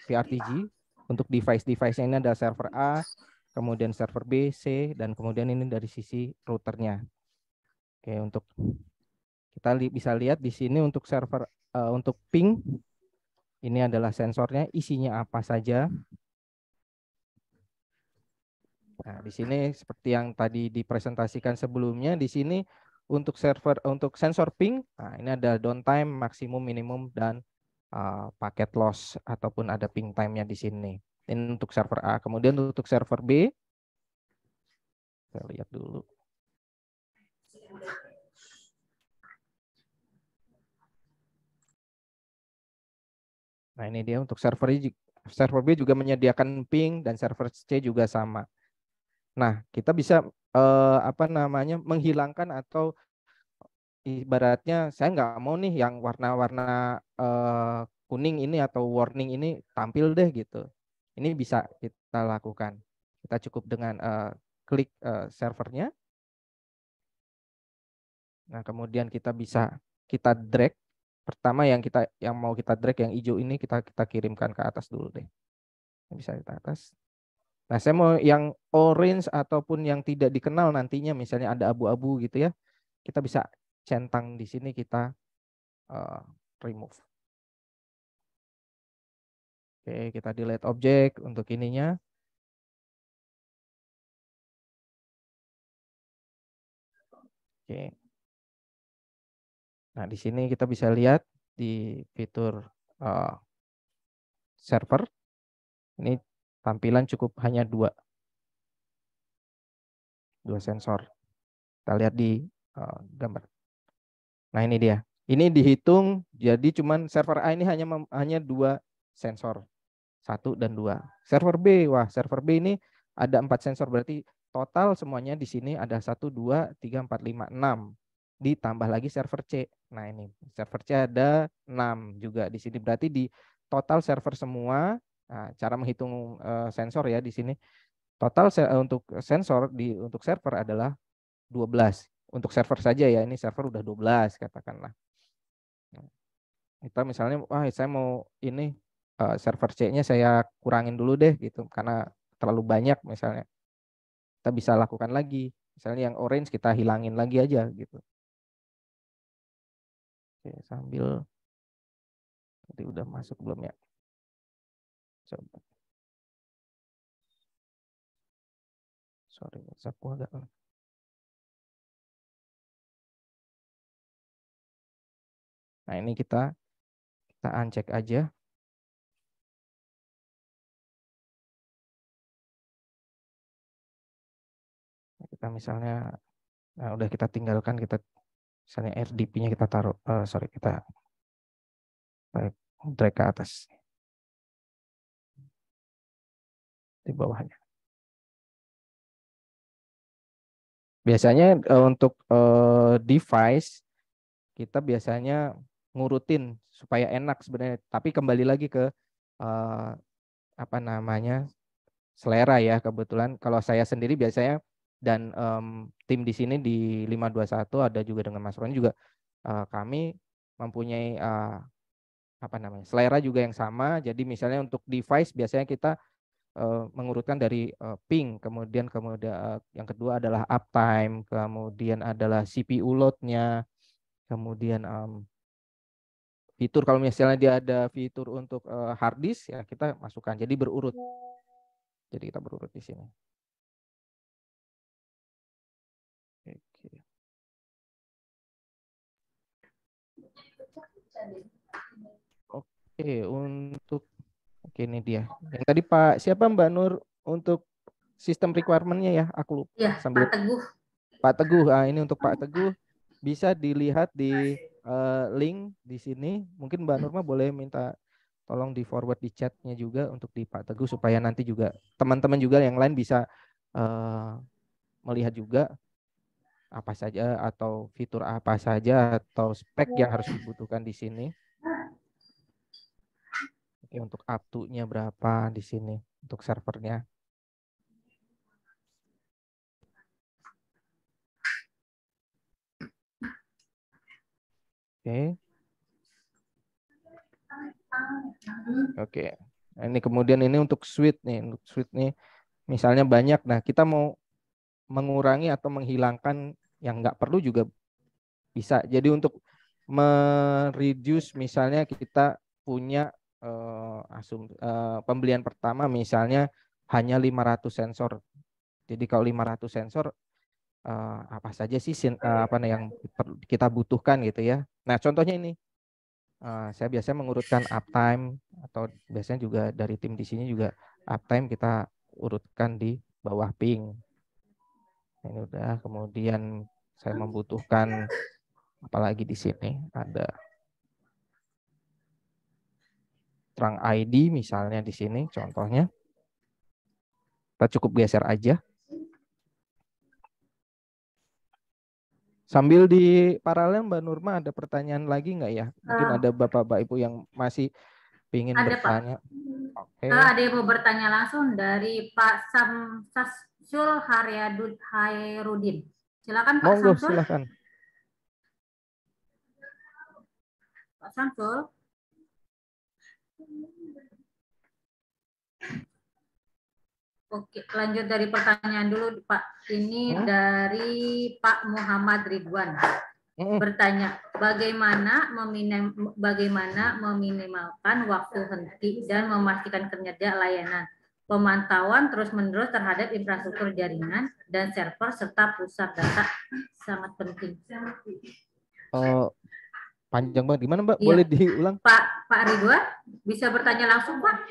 PRTG. Untuk device-device-nya ini ada server A, kemudian server B, C, dan kemudian ini dari sisi routernya. Oke, untuk kita bisa lihat di sini untuk server untuk ping. Ini adalah sensornya, isinya apa saja. Nah, di sini seperti yang tadi dipresentasikan sebelumnya, di sini untuk sensor ping, nah ini ada downtime, maksimum, minimum, dan paket loss ataupun ada ping time-nya di sini. Ini untuk server A. Kemudian untuk server B, kita lihat dulu. Nah, ini dia untuk server B juga menyediakan ping dan server C juga sama. Nah, kita bisa menghilangkan atau ibaratnya saya nggak mau nih yang warna-warna kuning ini atau warning ini tampil deh gitu. Ini bisa kita lakukan. Kita cukup dengan klik servernya. Nah, kemudian kita bisa drag. Pertama yang mau kita drag yang hijau ini kita kirimkan ke atas dulu deh. Bisa ke atas. Nah, saya mau yang orange ataupun yang tidak dikenal nantinya, misalnya ada abu-abu gitu ya. Kita bisa centang di sini, kita remove. Oke, kita delete objek untuk ininya. Oke. Nah, di sini kita bisa lihat di fitur server. Ini tampilan cukup hanya dua sensor. Kita lihat di gambar. Nah, ini dia. Ini dihitung jadi cuman server A ini hanya 2 sensor. 1 dan 2. Server B, wah server B ini ada 4 sensor, berarti total semuanya di sini ada 1, 2, 3, 4, 5, 6. Ditambah lagi server C. Nah, ini server C ada 6 juga di sini, berarti di total server semua. Nah, cara menghitung sensor ya di sini. Total untuk sensor untuk server adalah 12. Untuk server saja ya, ini server udah 12 katakanlah. Kita misalnya, wah saya mau ini server C-nya saya kurangin dulu deh gitu, karena terlalu banyak misalnya. Kita bisa lakukan lagi. Misalnya yang orange kita hilangin lagi aja gitu. Oke, sambil tadi udah masuk belum ya? Coba. Sorry, WhatsApp-ku agak. Nah, ini kita uncheck aja. Kita misalnya, nah udah kita tinggalkan, kita misalnya FDP-nya kita taruh, kita drag ke atas di bawahnya. Biasanya untuk device kita biasanya ngurutin supaya enak sebenarnya, tapi kembali lagi ke selera ya. Kebetulan kalau saya sendiri biasanya dan tim di sini di 521 ada juga dengan Mas Roni juga, kami mempunyai selera juga yang sama. Jadi misalnya untuk device biasanya kita mengurutkan dari ping, kemudian yang kedua adalah uptime, kemudian adalah CPU load-nya, kemudian fitur. Kalau misalnya dia ada fitur untuk hard disk, ya kita masukkan. Jadi berurut. Jadi kita berurut di sini. Oke. Oke, oke ini dia. Yang tadi Pak, siapa Mbak Nur untuk sistem requirement-nya ya? Aku lupa. Ya, Sambil Pak Teguh. Pak Teguh, ini untuk Pak Teguh bisa dilihat di link di sini. Mungkin Mbak Nurma boleh minta tolong di forward di chatnya juga untuk di Pak Teguh supaya nanti juga teman-teman juga yang lain bisa melihat juga apa saja atau fitur apa saja atau spek yang harus dibutuhkan di sini. Oke, untuk up to-nya berapa di sini untuk servernya. Oke. Oke. Nah, ini kemudian ini untuk suite nih. Untuk suite nih misalnya banyak. Nah, kita mau mengurangi atau menghilangkan yang nggak perlu juga bisa. Jadi untuk mereduce misalnya kita punya pembelian pertama misalnya hanya 500 sensor. Jadi kalau 500 sensor apa saja sih apa yang kita butuhkan gitu ya. Nah, contohnya ini. Saya biasanya mengurutkan uptime atau biasanya juga dari tim di sini juga uptime kita urutkan di bawah ping. Ini udah, kemudian saya membutuhkan apalagi di sini ada trunk ID misalnya di sini contohnya. Kita cukup geser aja. Sambil di paralel Mbak Nurma ada pertanyaan lagi nggak ya? Mungkin ada Bapak Ibu yang masih ingin bertanya. Pak. Oke. Ada yang mau bertanya langsung dari Pak Samsul Hairudin. Silakan Pak Monggo, Samsul. silakan. Pak Samsul. Oke, lanjut dari pertanyaan dulu Pak. Ini dari Pak Muhammad Ridwan. Bertanya, bagaimana meminimalkan waktu henti dan memastikan kinerja layanan, pemantauan terus-menerus terhadap infrastruktur jaringan dan server serta pusat data sangat penting. Panjang banget, gimana Mbak? Iya. Boleh diulang? Pak Ridwan, bisa bertanya langsung Pak?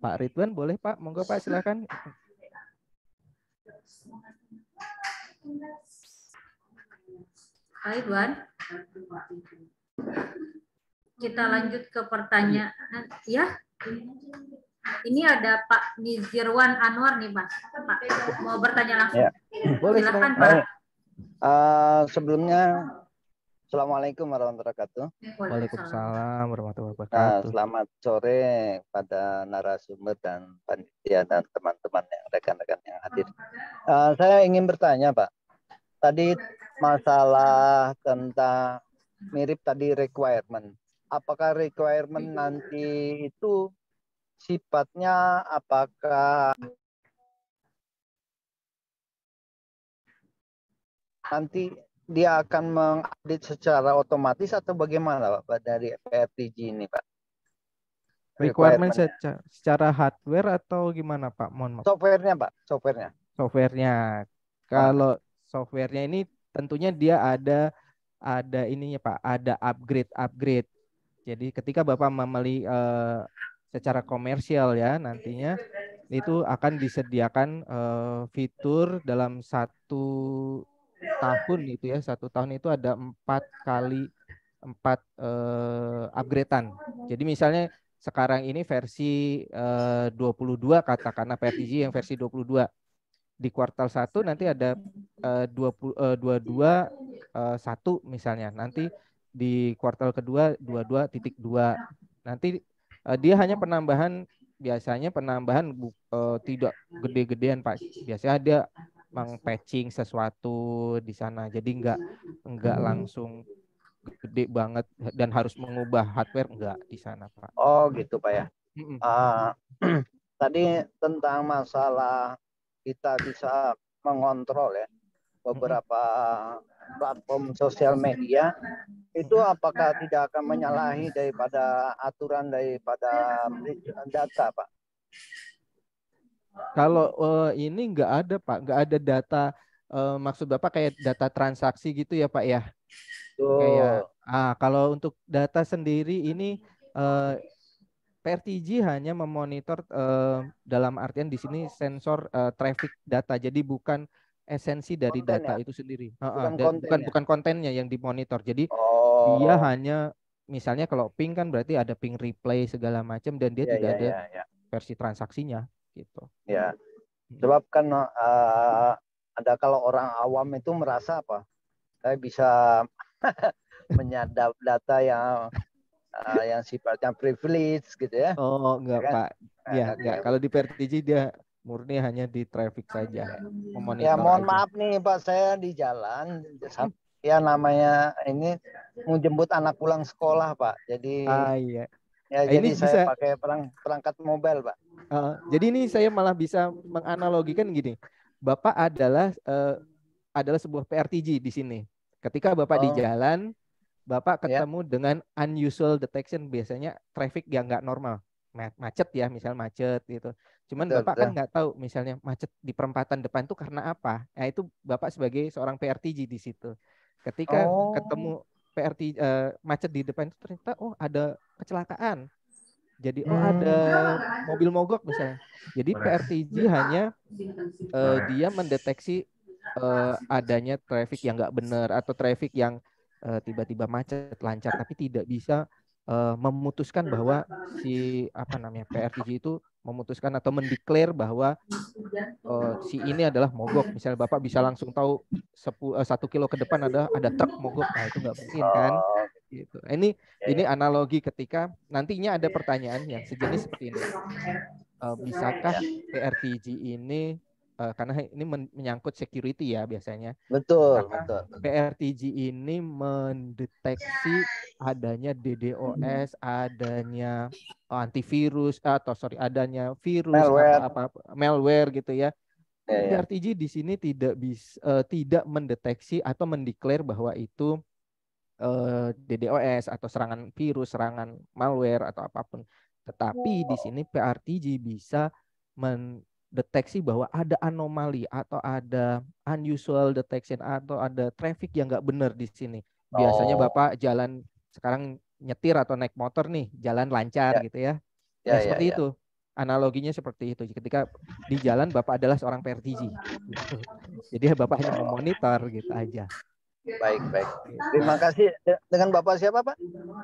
Pak Ridwan boleh Pak? Monggo Pak, silakan. Pak Ridwan, kita lanjut ke pertanyaan ya. Ini ada Pak Nizirwan Anwar nih Pak. Mau bertanya langsung. Ya. Boleh silakan Pak. Sebelumnya Assalamualaikum warahmatullahi wabarakatuh. Waalaikumsalam warahmatullahi Nah, wabarakatuh. selamat sore pada narasumber dan panitia dan teman-teman yang rekan-rekan yang hadir. Saya ingin bertanya Pak, tadi masalah tentang mirip tadi requirement. Apakah requirement nanti itu sifatnya apakah nanti dia akan mengupdate secara otomatis atau bagaimana Pak dari PRTG ini Pak? Requirement secara hardware atau gimana Pak? Mohon maaf. Softwarenya Pak, softwarenya. Softwarenya. Kalau softwarenya ini tentunya dia ada ininya Pak, ada upgrade. Jadi ketika Bapak membeli secara komersial ya nantinya itu akan disediakan fitur dalam 1 tahun itu ya, 1 tahun itu ada 4 upgradean. Jadi misalnya sekarang ini versi 22 katakanlah PRTG yang versi 22. Di kuartal 1 nanti ada 22.1 misalnya. Nanti di kuartal kedua 22.2. Nanti dia hanya penambahan, biasanya penambahan tidak gede-gedean Pak. Biasanya dia meng-patching sesuatu di sana. Jadi enggak langsung gede banget dan harus mengubah hardware, enggak di sana Pak. Oh gitu Pak ya. Tadi tentang masalah kita bisa mengontrol ya beberapa platform sosial media, itu apakah tidak akan menyalahi daripada aturan daripada data, Pak? Kalau ini nggak ada Pak, nggak ada data, maksud Bapak kayak data transaksi gitu ya Pak ya? Kayak kalau untuk data sendiri ini PRTG hanya memonitor dalam artian di sini sensor traffic data, jadi bukan esensi dari Konten data ya? itu sendiri. Bukan Kontennya yang dimonitor. Jadi Oh. dia hanya misalnya kalau ping kan berarti ada ping replay segala macam dan dia Ya, tidak ya, ada ya. versi transaksinya gitu. Ya, sebab kan ada kalau orang awam itu merasa apa? Saya bisa menyadap data yang sifatnya privilege gitu ya. Oh, enggak kan? Pak. Ya, enggak. Kalau di PRTG dia murni hanya di traffic saja, memonitor Ya, mohon aja. maaf nih Pak, saya di jalan. Ya namanya ini mau jemput anak pulang sekolah Pak. Jadi iya. ya Nah, jadi ini saya bisa pakai perangkat mobile Pak. jadi ini saya malah bisa menganalogikan gini. Bapak adalah sebuah PRTG di sini. Ketika Bapak di jalan, Bapak ketemu dengan unusual detection, biasanya traffic yang nggak normal. Macet ya, misal macet gitu. Cuman Betul, Bapak betul. kan nggak tahu misalnya macet di perempatan depan itu karena apa. Nah, itu Bapak sebagai seorang PRTG di situ. Ketika ketemu PRTG macet di depan itu ternyata ada kecelakaan. Jadi ada mobil mogok misalnya. Jadi PRTG hanya dia mendeteksi adanya traffic yang nggak benar atau traffic yang tiba-tiba macet lancar, tapi tidak bisa memutuskan bahwa si PRTG itu memutuskan atau mendeklar bahwa si ini adalah mogok. Misalnya Bapak bisa langsung tahu 1 kilo ke depan ada truk mogok. Nah, itu nggak mungkin kan? Gitu. Ini analogi ketika nantinya ada pertanyaan yang sejenis seperti ini. Bisakah PRTG ini karena ini menyangkut security ya biasanya. Betul, Bisakah PRTG ini mendeteksi adanya DDoS, adanya antivirus adanya virus malware. atau apa malware gitu ya. Ya. PRTG di sini tidak mendeteksi atau mendeklar bahwa itu DDoS atau serangan virus, serangan malware atau apapun. Tetapi di sini PRTG bisa mendeteksi bahwa ada anomali atau ada unusual detection atau ada traffic yang nggak benar di sini. Biasanya Bapak jalan sekarang nyetir atau naik motor nih, jalan lancar gitu ya. Nah, seperti itu. Analoginya seperti itu. Ketika di jalan Bapak adalah seorang PRTG. Gitu. Jadi Bapak hanya memonitor gitu aja. Baik. Terima kasih. Dengan Bapak siapa, Pak?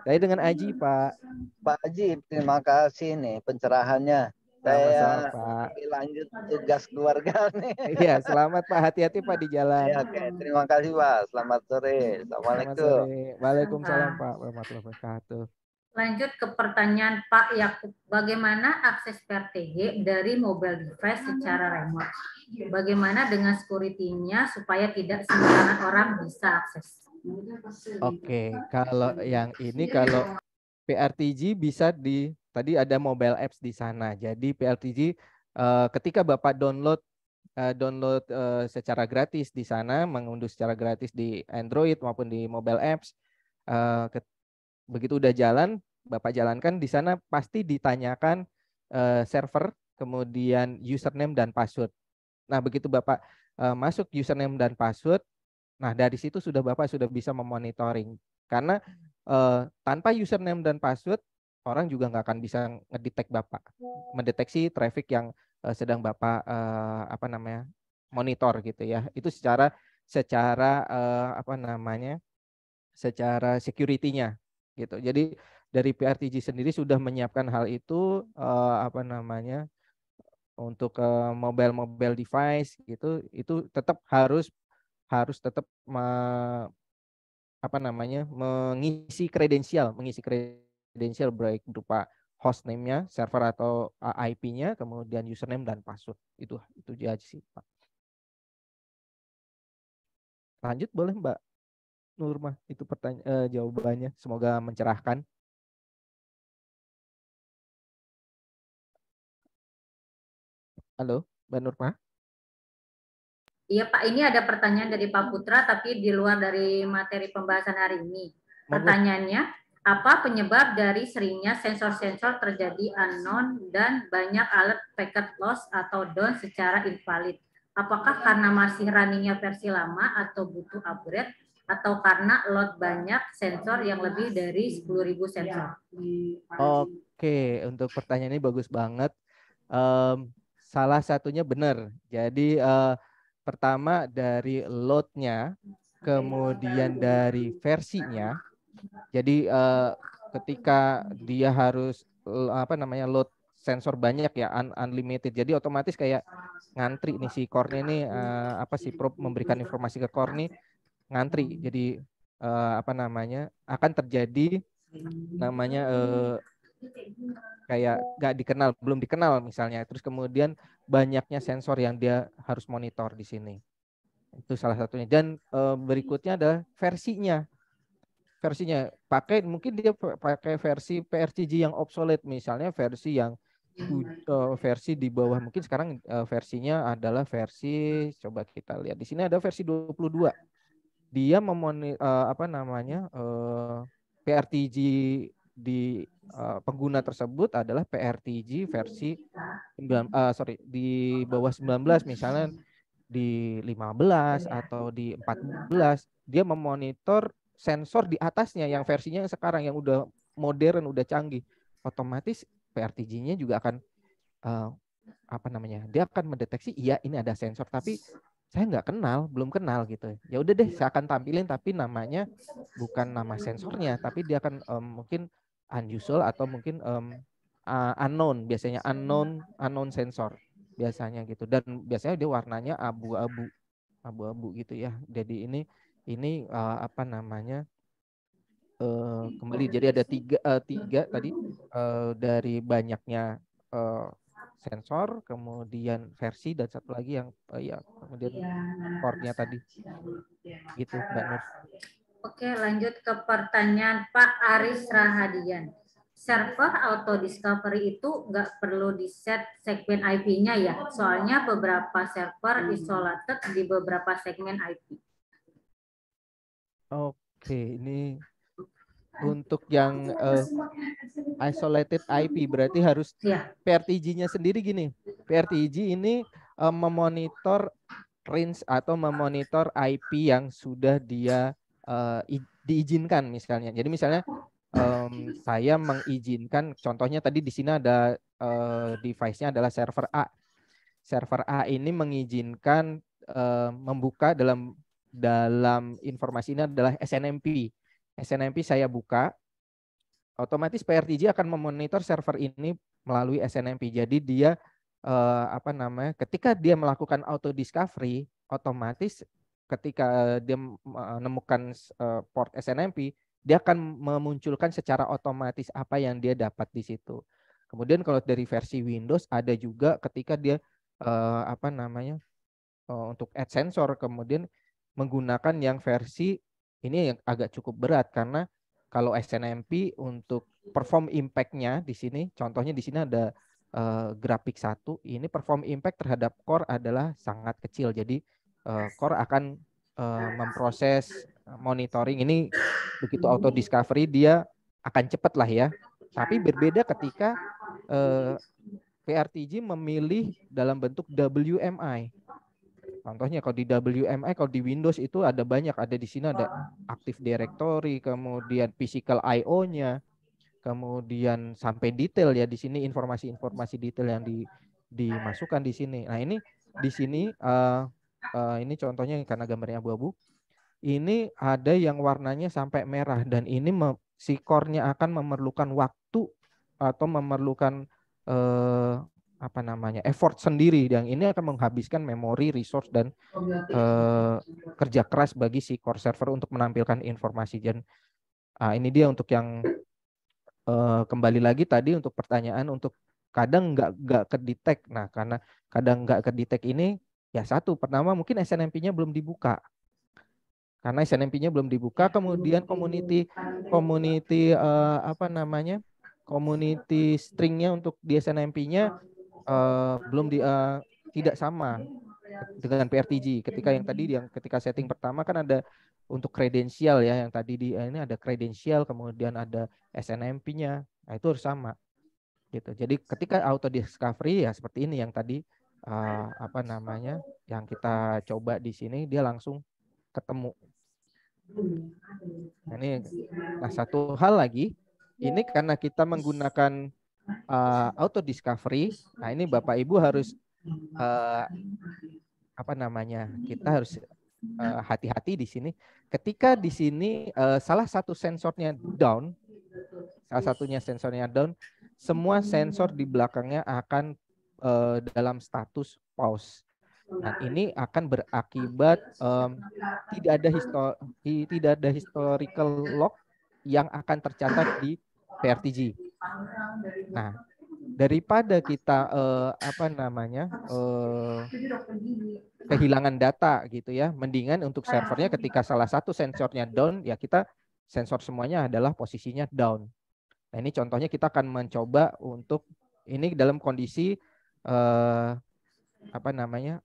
Saya dengan Aji, Pak. Pak Aji, terima kasih nih pencerahannya. Sama-sama, Saya Pak. lanjut tugas keluarga nih. Iya, selamat Pak. Hati-hati Pak di jalan. Ya, oke. Terima kasih, Pak. Selamat sore. Assalamualaikum. Selamat sore. Waalaikumsalam, Pak. Warahmatullahi wabarakatuh. Lanjut ke pertanyaan Pak Yakub. Bagaimana akses PRTG dari mobile device secara remote? Bagaimana dengan security-nya supaya tidak sembarangan orang bisa akses? Oke, kalau yang ini kalau PRTG bisa tadi ada mobile apps di sana. Jadi PRTG ketika Bapak download secara gratis di sana, mengunduh secara gratis di Android maupun di mobile apps. Begitu udah jalan, Bapak jalankan di sana pasti ditanyakan server, kemudian username dan password. Nah, begitu Bapak masuk username dan password, nah dari situ Bapak sudah bisa memonitoring. Karena tanpa username dan password, orang juga nggak akan bisa ngedetect Bapak, mendeteksi traffic yang sedang Bapak monitor gitu ya. Itu secara secara security-nya gitu. Jadi dari PRTG sendiri sudah menyiapkan hal itu untuk mobile device gitu, itu tetap harus tetap mengisi kredensial baik berupa hostname-nya, server atau IP-nya, kemudian username dan password. Itu aja sih, Pak. Lanjut boleh Mbak Nurma, itu jawabannya. Semoga mencerahkan. Halo, Mbak Nurma. Iya Pak, ini ada pertanyaan dari Pak Putra, tapi di luar dari materi pembahasan hari ini. Pertanyaannya, apa penyebab dari seringnya sensor-sensor terjadi unknown dan banyak alert packet loss atau down secara invalid? Apakah karena masih runningnya versi lama atau butuh upgrade, atau karena load banyak sensor yang lebih dari 10.000 sensor? Oke, untuk pertanyaan ini bagus banget. Salah satunya benar. Jadi pertama dari load-nya, kemudian dari versinya. Jadi ketika dia harus load sensor banyak ya, unlimited. Jadi otomatis kayak ngantri nih si core-nya ini si probe memberikan informasi ke core nih ngantri. Jadi akan terjadi namanya kayak belum dikenal misalnya. Terus kemudian banyaknya sensor yang dia harus monitor di sini. Itu salah satunya. Dan berikutnya adalah versinya. Mungkin dia pakai versi PRTG yang obsolete, misalnya versi yang versi di bawah, mungkin sekarang versinya adalah versi, coba kita lihat di sini ada versi 22. Dia PRTG di pengguna tersebut adalah PRTG versi di bawah 19, misalnya di 15 atau di 14, dia memonitor sensor di atasnya yang versinya sekarang yang udah modern, udah canggih. Otomatis PRTG-nya juga akan dia akan mendeteksi iya ini ada sensor tapi saya belum kenal gitu. Ya udah deh, saya akan tampilin tapi namanya bukan nama sensornya, tapi dia akan mungkin unusual atau mungkin unknown, biasanya unknown sensor biasanya gitu. Dan biasanya dia warnanya abu-abu gitu ya. Jadi ini kembali jadi ada tiga tadi dari banyaknya sensor, kemudian versi, dan satu lagi yang kemudian core-nya tadi gitu Mbak Nur. Oke, lanjut ke pertanyaan Pak Aris Rahadian. Server auto discovery itu nggak perlu di set segmen IP-nya ya, soalnya beberapa server isolated di beberapa segmen IP. Oke, ini untuk yang isolated IP berarti harus PRTG-nya sendiri gini. PRTG ini memonitor range atau memonitor IP yang sudah dia diizinkan misalnya. Jadi misalnya saya mengizinkan, contohnya tadi di sini ada device-nya adalah server A. Server A ini mengizinkan membuka dalam informasi ini adalah SNMP. SNMP saya buka, otomatis PRTG akan memonitor server ini melalui SNMP. Jadi dia ketika dia melakukan auto discovery, otomatis ketika dia menemukan port SNMP, dia akan memunculkan secara otomatis apa yang dia dapat di situ. Kemudian kalau dari versi Windows ada juga ketika dia untuk add sensor, kemudian menggunakan yang versi ini yang agak cukup berat karena kalau SNMP untuk perform impact-nya di sini, contohnya di sini ada grafik 1, ini perform impact terhadap core adalah sangat kecil. Jadi core akan memproses monitoring ini begitu auto discovery dia akan cepat lah ya. Tapi berbeda ketika PRTG memilih dalam bentuk WMI. Contohnya kalau di WMI, kalau di Windows itu ada banyak, ada di sini ada Active Directory, kemudian Physical I/O-nya, kemudian sampai detail ya di sini informasi-informasi detail yang dimasukkan di sini. Nah ini di sini ini contohnya karena gambarnya abu-abu, ini ada yang warnanya sampai merah dan ini si core-nya akan memerlukan waktu atau memerlukan effort sendiri, yang ini akan menghabiskan memori, resource, dan kerja keras bagi si core server untuk menampilkan informasi. Dan ini dia untuk yang kembali lagi tadi untuk pertanyaan untuk kadang nggak kedetek. Nah karena kadang nggak kedetek ini ya pertama mungkin SNMP-nya belum dibuka. Karena SNMP-nya belum dibuka, kemudian community string-nya untuk di SNMP-nya tidak sama dengan PRTG. Ketika ketika setting pertama kan ada untuk kredensial ya, yang tadi ini ada kredensial, kemudian ada SNMP-nya. Nah, itu harus sama. Gitu. Jadi ketika auto discovery ya seperti ini yang tadi yang kita coba di sini dia langsung ketemu. Nah, satu hal lagi, ini karena kita menggunakan auto discovery. Nah, ini Bapak Ibu harus kita harus hati-hati di sini. Ketika di sini salah satu sensornya down, semua sensor di belakangnya akan dalam status pause. Nah, ini akan berakibat tidak ada historical log yang akan tercatat di PRTG. Nah, daripada kita kehilangan data gitu ya, mendingan untuk servernya ketika salah satu sensornya down ya kita sensor semuanya adalah posisinya down. Nah, ini contohnya kita akan mencoba untuk ini dalam kondisi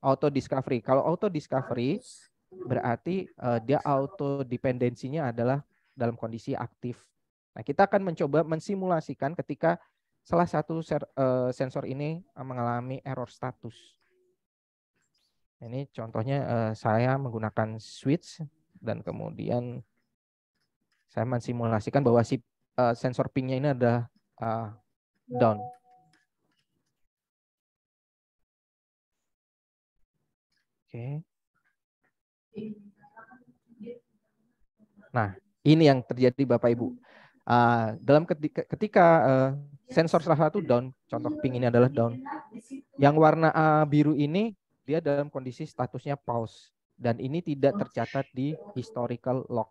auto discovery. Kalau auto discovery berarti dia auto dependensinya adalah dalam kondisi aktif. Nah, kita akan mencoba mensimulasikan ketika salah satu sensor ini mengalami error status. Ini contohnya saya menggunakan switch dan kemudian saya mensimulasikan bahwa si sensor pingnya ini adalah down. Oke. Nah, ini yang terjadi Bapak Ibu. Dalam ketika sensor salah satu down, contoh ping ini adalah down. Yang warna biru ini dia dalam kondisi statusnya pause dan ini tidak tercatat di historical log.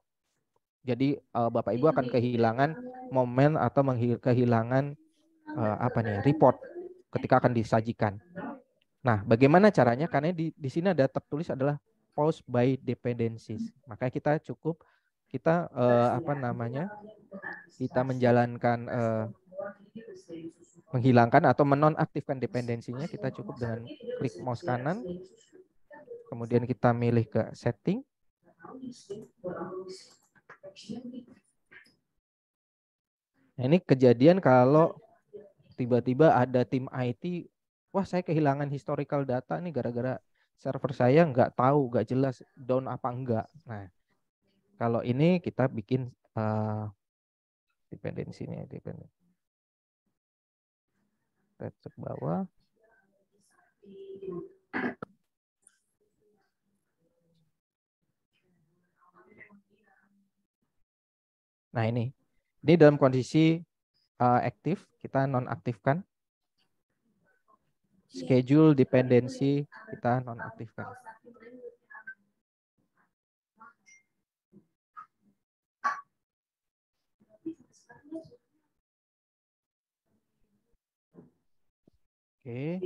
Jadi Bapak Ibu akan kehilangan momen atau kehilangan report ketika akan disajikan. Nah, bagaimana caranya? Karena di sini ada tertulis adalah pause by dependencies. Makanya kita kita menjalankan menghilangkan atau menonaktifkan dependensinya. Kita cukup dengan klik mouse kanan, kemudian kita milih ke setting. Nah, ini kejadian kalau tiba-tiba ada tim IT, wah saya kehilangan historical data nih gara-gara server saya nggak tahu, nggak jelas down apa enggak. Nah, kalau ini kita bikin dependensinya, kita cek bawah. Nah, ini dalam kondisi aktif, kita nonaktifkan. Schedule dependency kita nonaktifkan. Oke.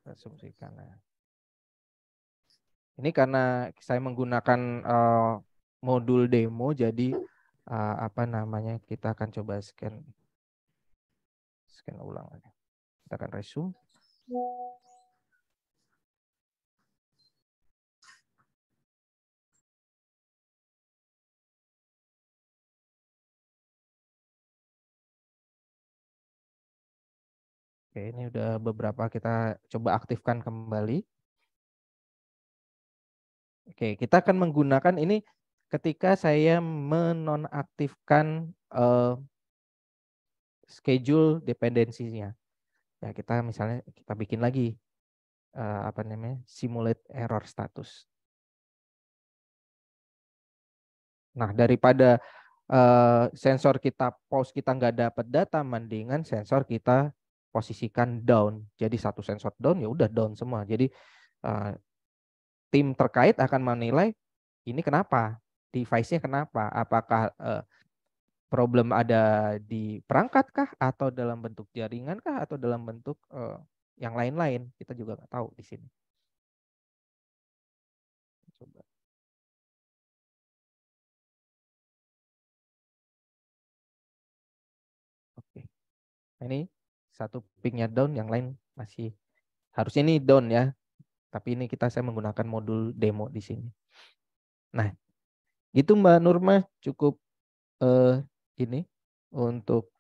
Asumsikan. Ini karena saya menggunakan modul demo, jadi kita akan coba scan ulang. Kita akan resume. Oke, ini udah beberapa kita coba aktifkan kembali. Oke, kita akan menggunakan ini ketika saya menonaktifkan schedule dependensinya. Ya, kita misalnya kita bikin lagi simulate error status. Nah, daripada sensor kita pause kita nggak dapat data, mendingan sensor kita posisikan down. Jadi satu sensor down ya udah down semua. Jadi tim terkait akan menilai ini kenapa, device-nya kenapa, apakah problem ada di perangkat kah, atau dalam bentuk jaringan kah, atau dalam bentuk yang lain-lain. Kita juga nggak tahu di sini. Coba. Oke. Nah, ini satu pingnya down, yang lain masih harusnya ini down ya. Tapi ini saya menggunakan modul demo di sini. Nah, gitu Mbak Nurma, cukup ini untuk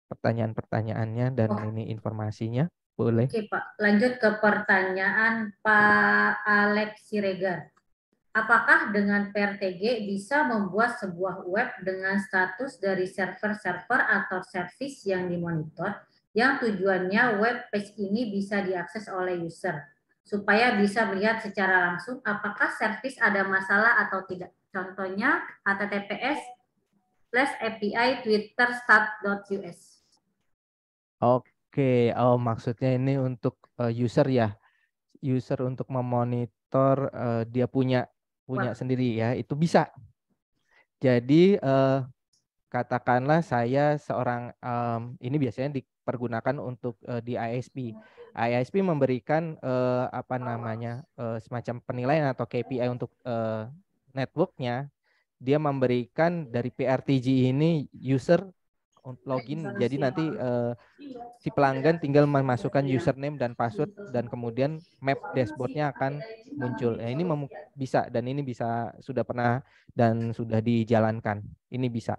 pertanyaan-pertanyaannya dan ini informasinya. Boleh. Oke Pak, lanjut ke pertanyaan Pak Alex Siregar. Apakah dengan PRTG bisa membuat sebuah web dengan status dari server-server atau service yang dimonitor, yang tujuannya web page ini bisa diakses oleh user, supaya bisa melihat secara langsung apakah service ada masalah atau tidak. Contohnya https://api twitter.stat.us. Oke, maksudnya ini untuk user ya, user untuk memonitor dia punya sendiri ya, itu bisa. Jadi katakanlah saya seorang ini biasanya dipergunakan untuk di ISP. ISP memberikan semacam penilaian atau KPI untuk networknya. Dia memberikan dari PRTG ini user login. Jadi nanti si pelanggan tinggal memasukkan username dan password dan kemudian map dashboardnya akan muncul. Nah, ini bisa dan ini bisa sudah pernah dan sudah dijalankan. Ini bisa.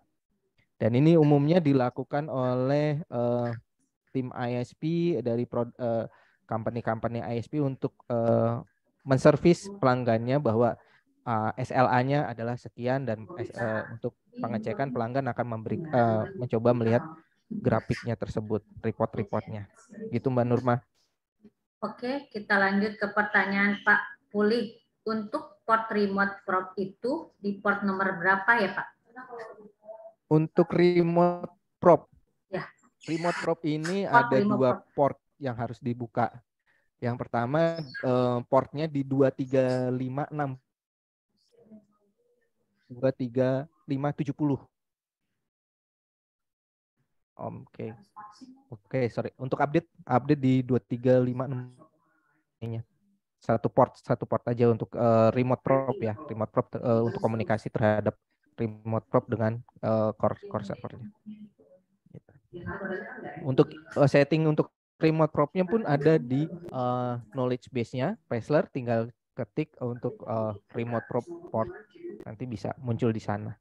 Dan ini umumnya dilakukan oleh tim ISP dari company-company ISP untuk menservis pelanggannya bahwa SLA-nya adalah sekian dan untuk pengecekan pelanggan akan mencoba melihat grafiknya tersebut, report-reportnya. Gitu Mbak Nurma. Oke, kita lanjut ke pertanyaan Pak Pulih. Untuk port remote probe itu di port nomor berapa ya Pak? Untuk remote probe. Ya. Remote probe ini ada dua port yang harus dibuka. Yang pertama portnya di 2356. 23570. Oke, sorry. Untuk update di 2356 ininya. Satu port aja untuk remote probe ya. Remote probe untuk komunikasi terhadap remote probe dengan core servernya. Untuk setting untuk remote probe-nya pun ada di knowledge base-nya. Paisler tinggal ketik untuk remote probe port. Nanti bisa muncul di sana.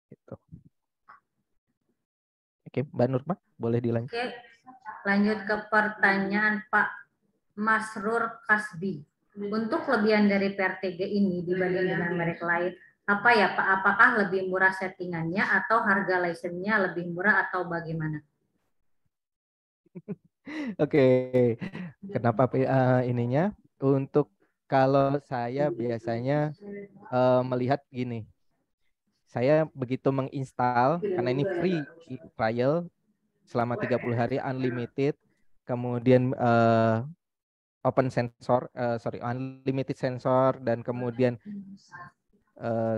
Gitu. Oke, Mbak Nurma, boleh dilanjut. Oke, lanjut ke pertanyaan Pak Masrur Kasbi. Untuk kelebihan dari PRTG ini dibanding dengan merek lain, apa ya Pak? Apakah lebih murah settingannya atau harga license-nya lebih murah atau bagaimana? Oke, kenapa ininya? Untuk kalau saya biasanya melihat gini, saya begitu menginstal, karena ini free trial selama 30 hari unlimited, kemudian unlimited sensor, dan kemudian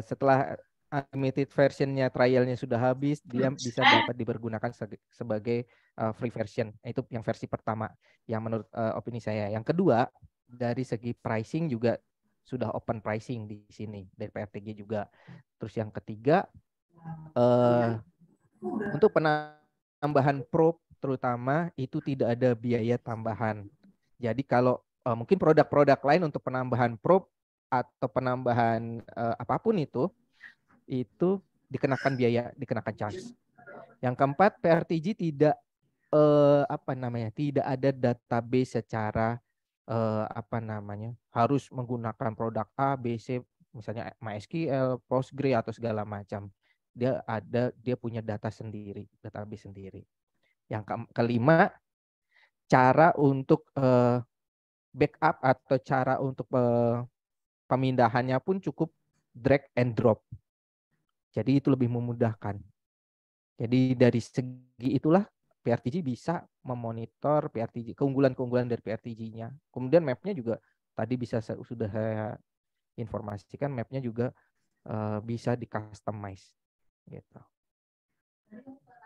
setelah unlimited versionnya trialnya sudah habis, dia bisa dapat dipergunakan sebagai free version. Itu yang versi pertama yang menurut opini saya. Yang kedua, dari segi pricing juga sudah open pricing di sini dari PRTG juga. Terus yang ketiga, untuk penambahan probe terutama itu tidak ada biaya tambahan. Jadi kalau mungkin produk-produk lain untuk penambahan probe atau penambahan apapun itu dikenakan biaya, dikenakan charge. Yang keempat, PRTG tidak tidak ada database secara harus menggunakan produk A, B, C, misalnya MySQL, Postgre atau segala macam. Dia punya data sendiri, database sendiri. Yang kelima, cara untuk backup atau cara untuk pemindahannya pun cukup drag and drop. Jadi itu lebih memudahkan. Jadi dari segi itulah PRTG bisa memonitor PRTG, keunggulan-keunggulan dari PRTG-nya. Kemudian map-nya juga tadi sudah saya informasikan, map-nya juga bisa di-customize. Gitu.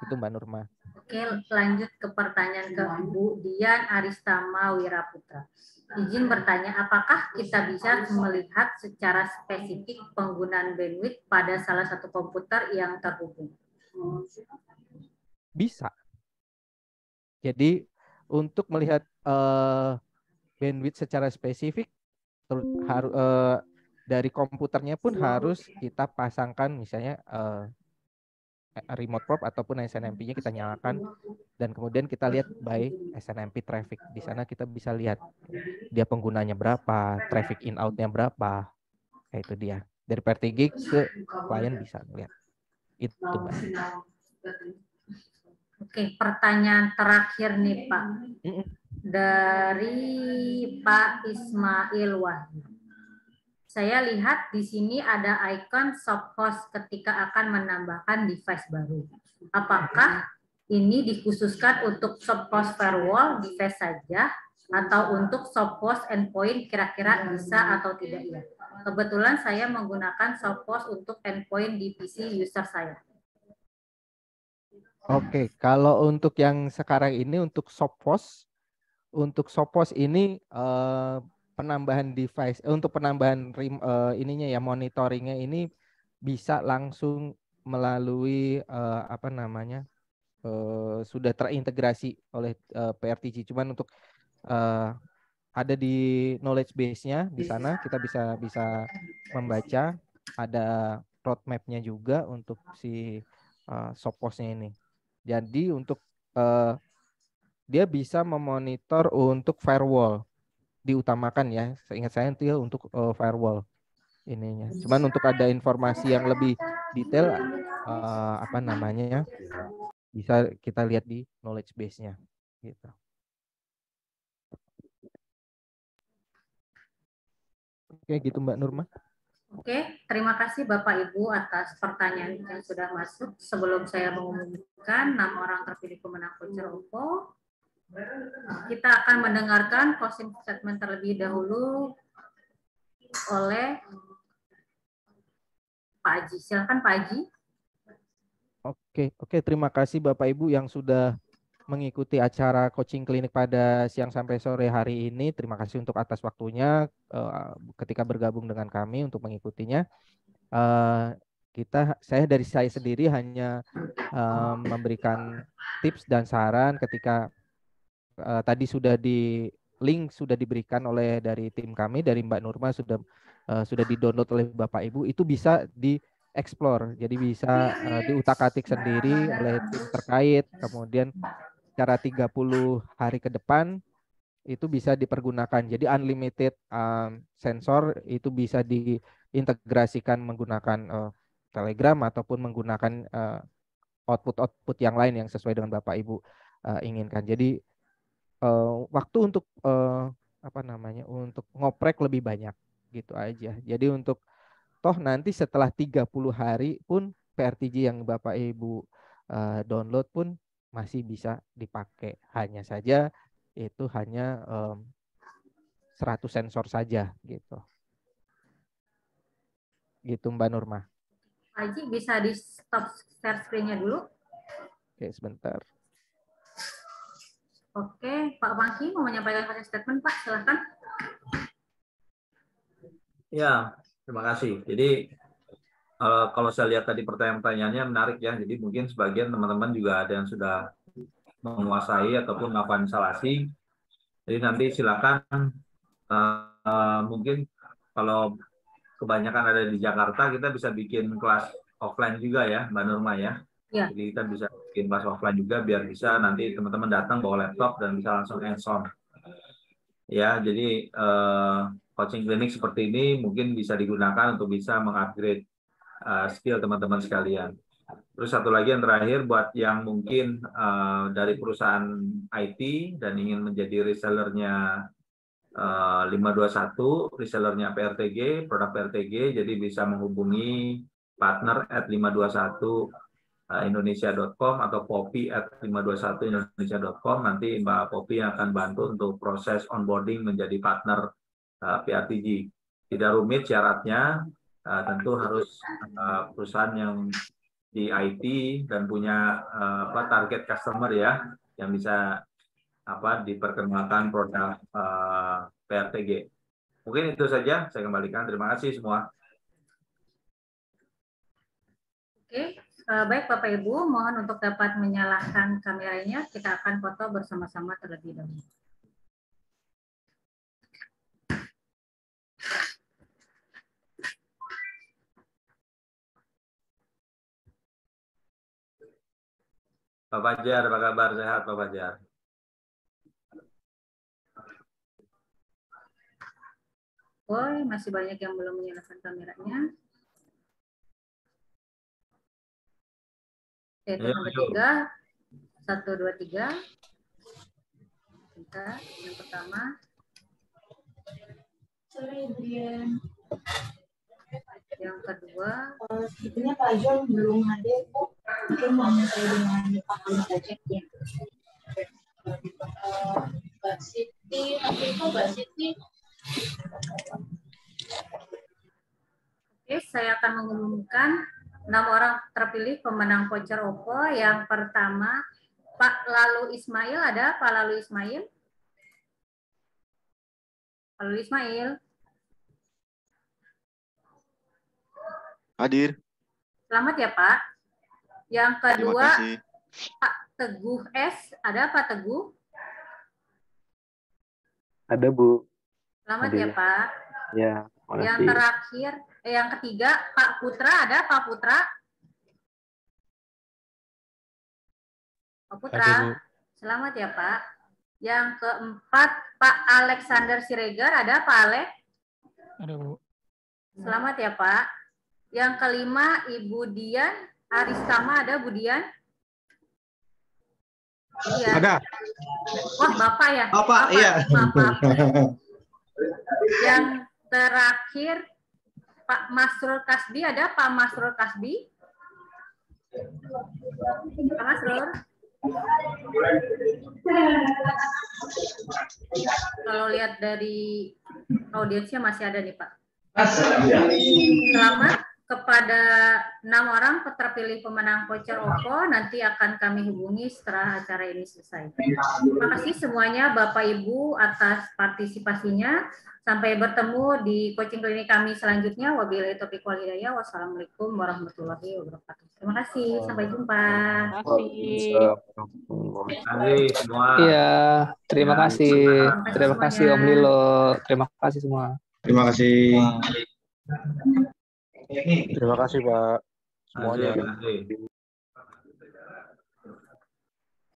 Itu Mbak Nurma. Oke, lanjut ke pertanyaan ke Bu Dian Aristama Wiraputra. Izin bertanya, apakah kita bisa melihat secara spesifik penggunaan bandwidth pada salah satu komputer yang terhubung? Bisa. Jadi untuk melihat bandwidth secara spesifik harus dari komputernya pun harus kita pasangkan misalnya remote probe ataupun SNMP-nya kita nyalakan dan kemudian kita lihat by SNMP traffic. Di sana kita bisa lihat dia penggunanya berapa, traffic in out-nya berapa. Kayak itu dia. Dari PRTG ke klien bisa lihat. Itu Mbak. Oke, pertanyaan terakhir nih Pak. Dari Pak Ismail Wahyu. Saya lihat di sini ada icon soft host ketika akan menambahkan device baru. Apakah ini dikhususkan untuk soft host firewall device saja atau untuk soft host endpoint kira-kira bisa atau tidak ya? Kebetulan saya menggunakan soft host untuk endpoint di PC user saya. Oke, kalau untuk yang sekarang ini untuk soft host ini penambahan device untuk penambahan ininya ya monitoringnya ini bisa langsung melalui apa namanya sudah terintegrasi oleh PRTG. Cuman untuk ada di knowledge base-nya di sana kita bisa membaca, ada roadmap-nya juga untuk si soft host-nya ini. Jadi untuk dia bisa memonitor untuk firewall diutamakan ya, seingat saya itu ya untuk firewall ininya. Cuman untuk ada informasi yang lebih detail apa namanya ya, bisa kita lihat di knowledge base-nya gitu. Oke gitu Mbak Nurma. Oke, terima kasih Bapak Ibu atas pertanyaan yang sudah masuk. Sebelum saya mengumumkan 6 orang terpilih pemenang voucher OVO, kita akan mendengarkan closing statement terlebih dahulu oleh Pak Aji. Silakan Pak Aji. Oke, terima kasih Bapak Ibu yang sudah mengikuti acara coaching klinik pada siang sampai sore hari ini. Terima kasih untuk atas waktunya ketika bergabung dengan kami untuk mengikutinya. Saya sendiri hanya memberikan tips dan saran ketika tadi sudah link sudah diberikan oleh dari tim kami, dari Mbak Nurma sudah di-download oleh Bapak Ibu, itu bisa di-explore, jadi bisa diutak-atik sendiri oleh tim terkait, kemudian secara 30 hari ke depan itu bisa dipergunakan. Jadi unlimited sensor itu bisa diintegrasikan menggunakan Telegram ataupun menggunakan output yang lain yang sesuai dengan Bapak Ibu inginkan. Jadi waktu untuk apa namanya untuk ngoprek lebih banyak gitu aja. Jadi untuk toh nanti setelah 30 hari pun PRTG yang Bapak Ibu download pun masih bisa dipakai. Hanya saja itu hanya 100 sensor saja gitu. Gitu Mbak Nurma. Pak Haji bisa di stop share screen-nya dulu. Oke, sebentar. Oke, Pak Maki mau menyampaikan closing statement, Pak, silakan. Ya, terima kasih. Jadi kalau saya lihat tadi pertanyaan-pertanyaannya menarik ya. Jadi mungkin sebagian teman-teman juga ada yang sudah menguasai ataupun melakukan instalasi. Jadi nanti silakan mungkin kalau kebanyakan ada di Jakarta, kita bisa bikin kelas offline juga ya, Mbak Nurma ya. Ya. Jadi kita bisa bikin kelas offline juga biar bisa nanti teman-teman datang bawa laptop dan bisa langsung hands-on. Ya, jadi coaching klinik seperti ini mungkin bisa digunakan untuk bisa mengupgrade skill teman-teman sekalian. Terus satu lagi yang terakhir buat yang mungkin dari perusahaan IT dan ingin menjadi resellernya 521, resellernya PRTG, produk PRTG, jadi bisa menghubungi partner @521indonesia.com atau poppy@521indonesia.com. Nanti Mbak Poppy yang akan bantu untuk proses onboarding menjadi partner PRTG. Tidak rumit syaratnya, tentu harus perusahaan yang di IT dan punya target customer ya, yang bisa diperkenalkan produk PRTG. Mungkin itu saja, saya kembalikan. Terima kasih semua. Oke, baik Bapak Ibu, mohon untuk dapat menyalakan kameranya, kita akan foto bersama-sama terlebih dahulu. Pak Fajar, apa kabar? Sehat Pak Fajar? Oh, masih banyak yang belum menyalakan kameranya. Oke, itu nomor 3. 1, 2, 3. Kita, yang pertama. Sorry, Brian. Yang kedua. Sebetulnya Pak John belum hadir, Bu. Mungkin mau saya dengan Pak Ahmad aja ya. Mbak Siti, Mbak Siti. Oke, saya akan mengumumkan 6 orang terpilih pemenang voucher OVO. Yang pertama, Pak Lalu Ismail. Ada Pak Lalu Ismail? Pak Lalu Ismail. Hadir. Selamat ya Pak. Yang kedua, Pak Teguh S. Ada Pak Teguh? Ada Bu. Selamat Ada ya Pak. Ya, makasih. Yang terakhir, yang ketiga, Pak Putra. Ada Pak Putra? Pak Putra, Ada, Bu. selamat ya Pak. Yang keempat, Pak Alexander Siregar. Ada Pak Alex? Ada Bu. Selamat ya Pak. Yang kelima, Ibu Dian Aristama. Ada Bu Dian? Iya. Ada. Wah, Bapak ya? Bapak, iya. Maaf. Yang terakhir, Pak Masrul Kasbi. Ada Pak Masrul Kasbi? Pak Masrul? Kalau lihat dari audiensnya masih ada nih Pak. Selamat kepada 6 orang terpilih pemenang voucher OVO. Nanti akan kami hubungi setelah acara ini selesai. Terima kasih semuanya Bapak Ibu atas partisipasinya. Sampai bertemu di coaching klinik kami selanjutnya. Wabillahi taufiq wal hidayah. Wassalamualaikum warahmatullahi wabarakatuh. Terima kasih. Sampai jumpa. Terima kasih semua. Iya, terima kasih. Terima kasih Om Lilo. Terima kasih semua. Terima kasih. Terima kasih Pak semuanya. Terima kasih.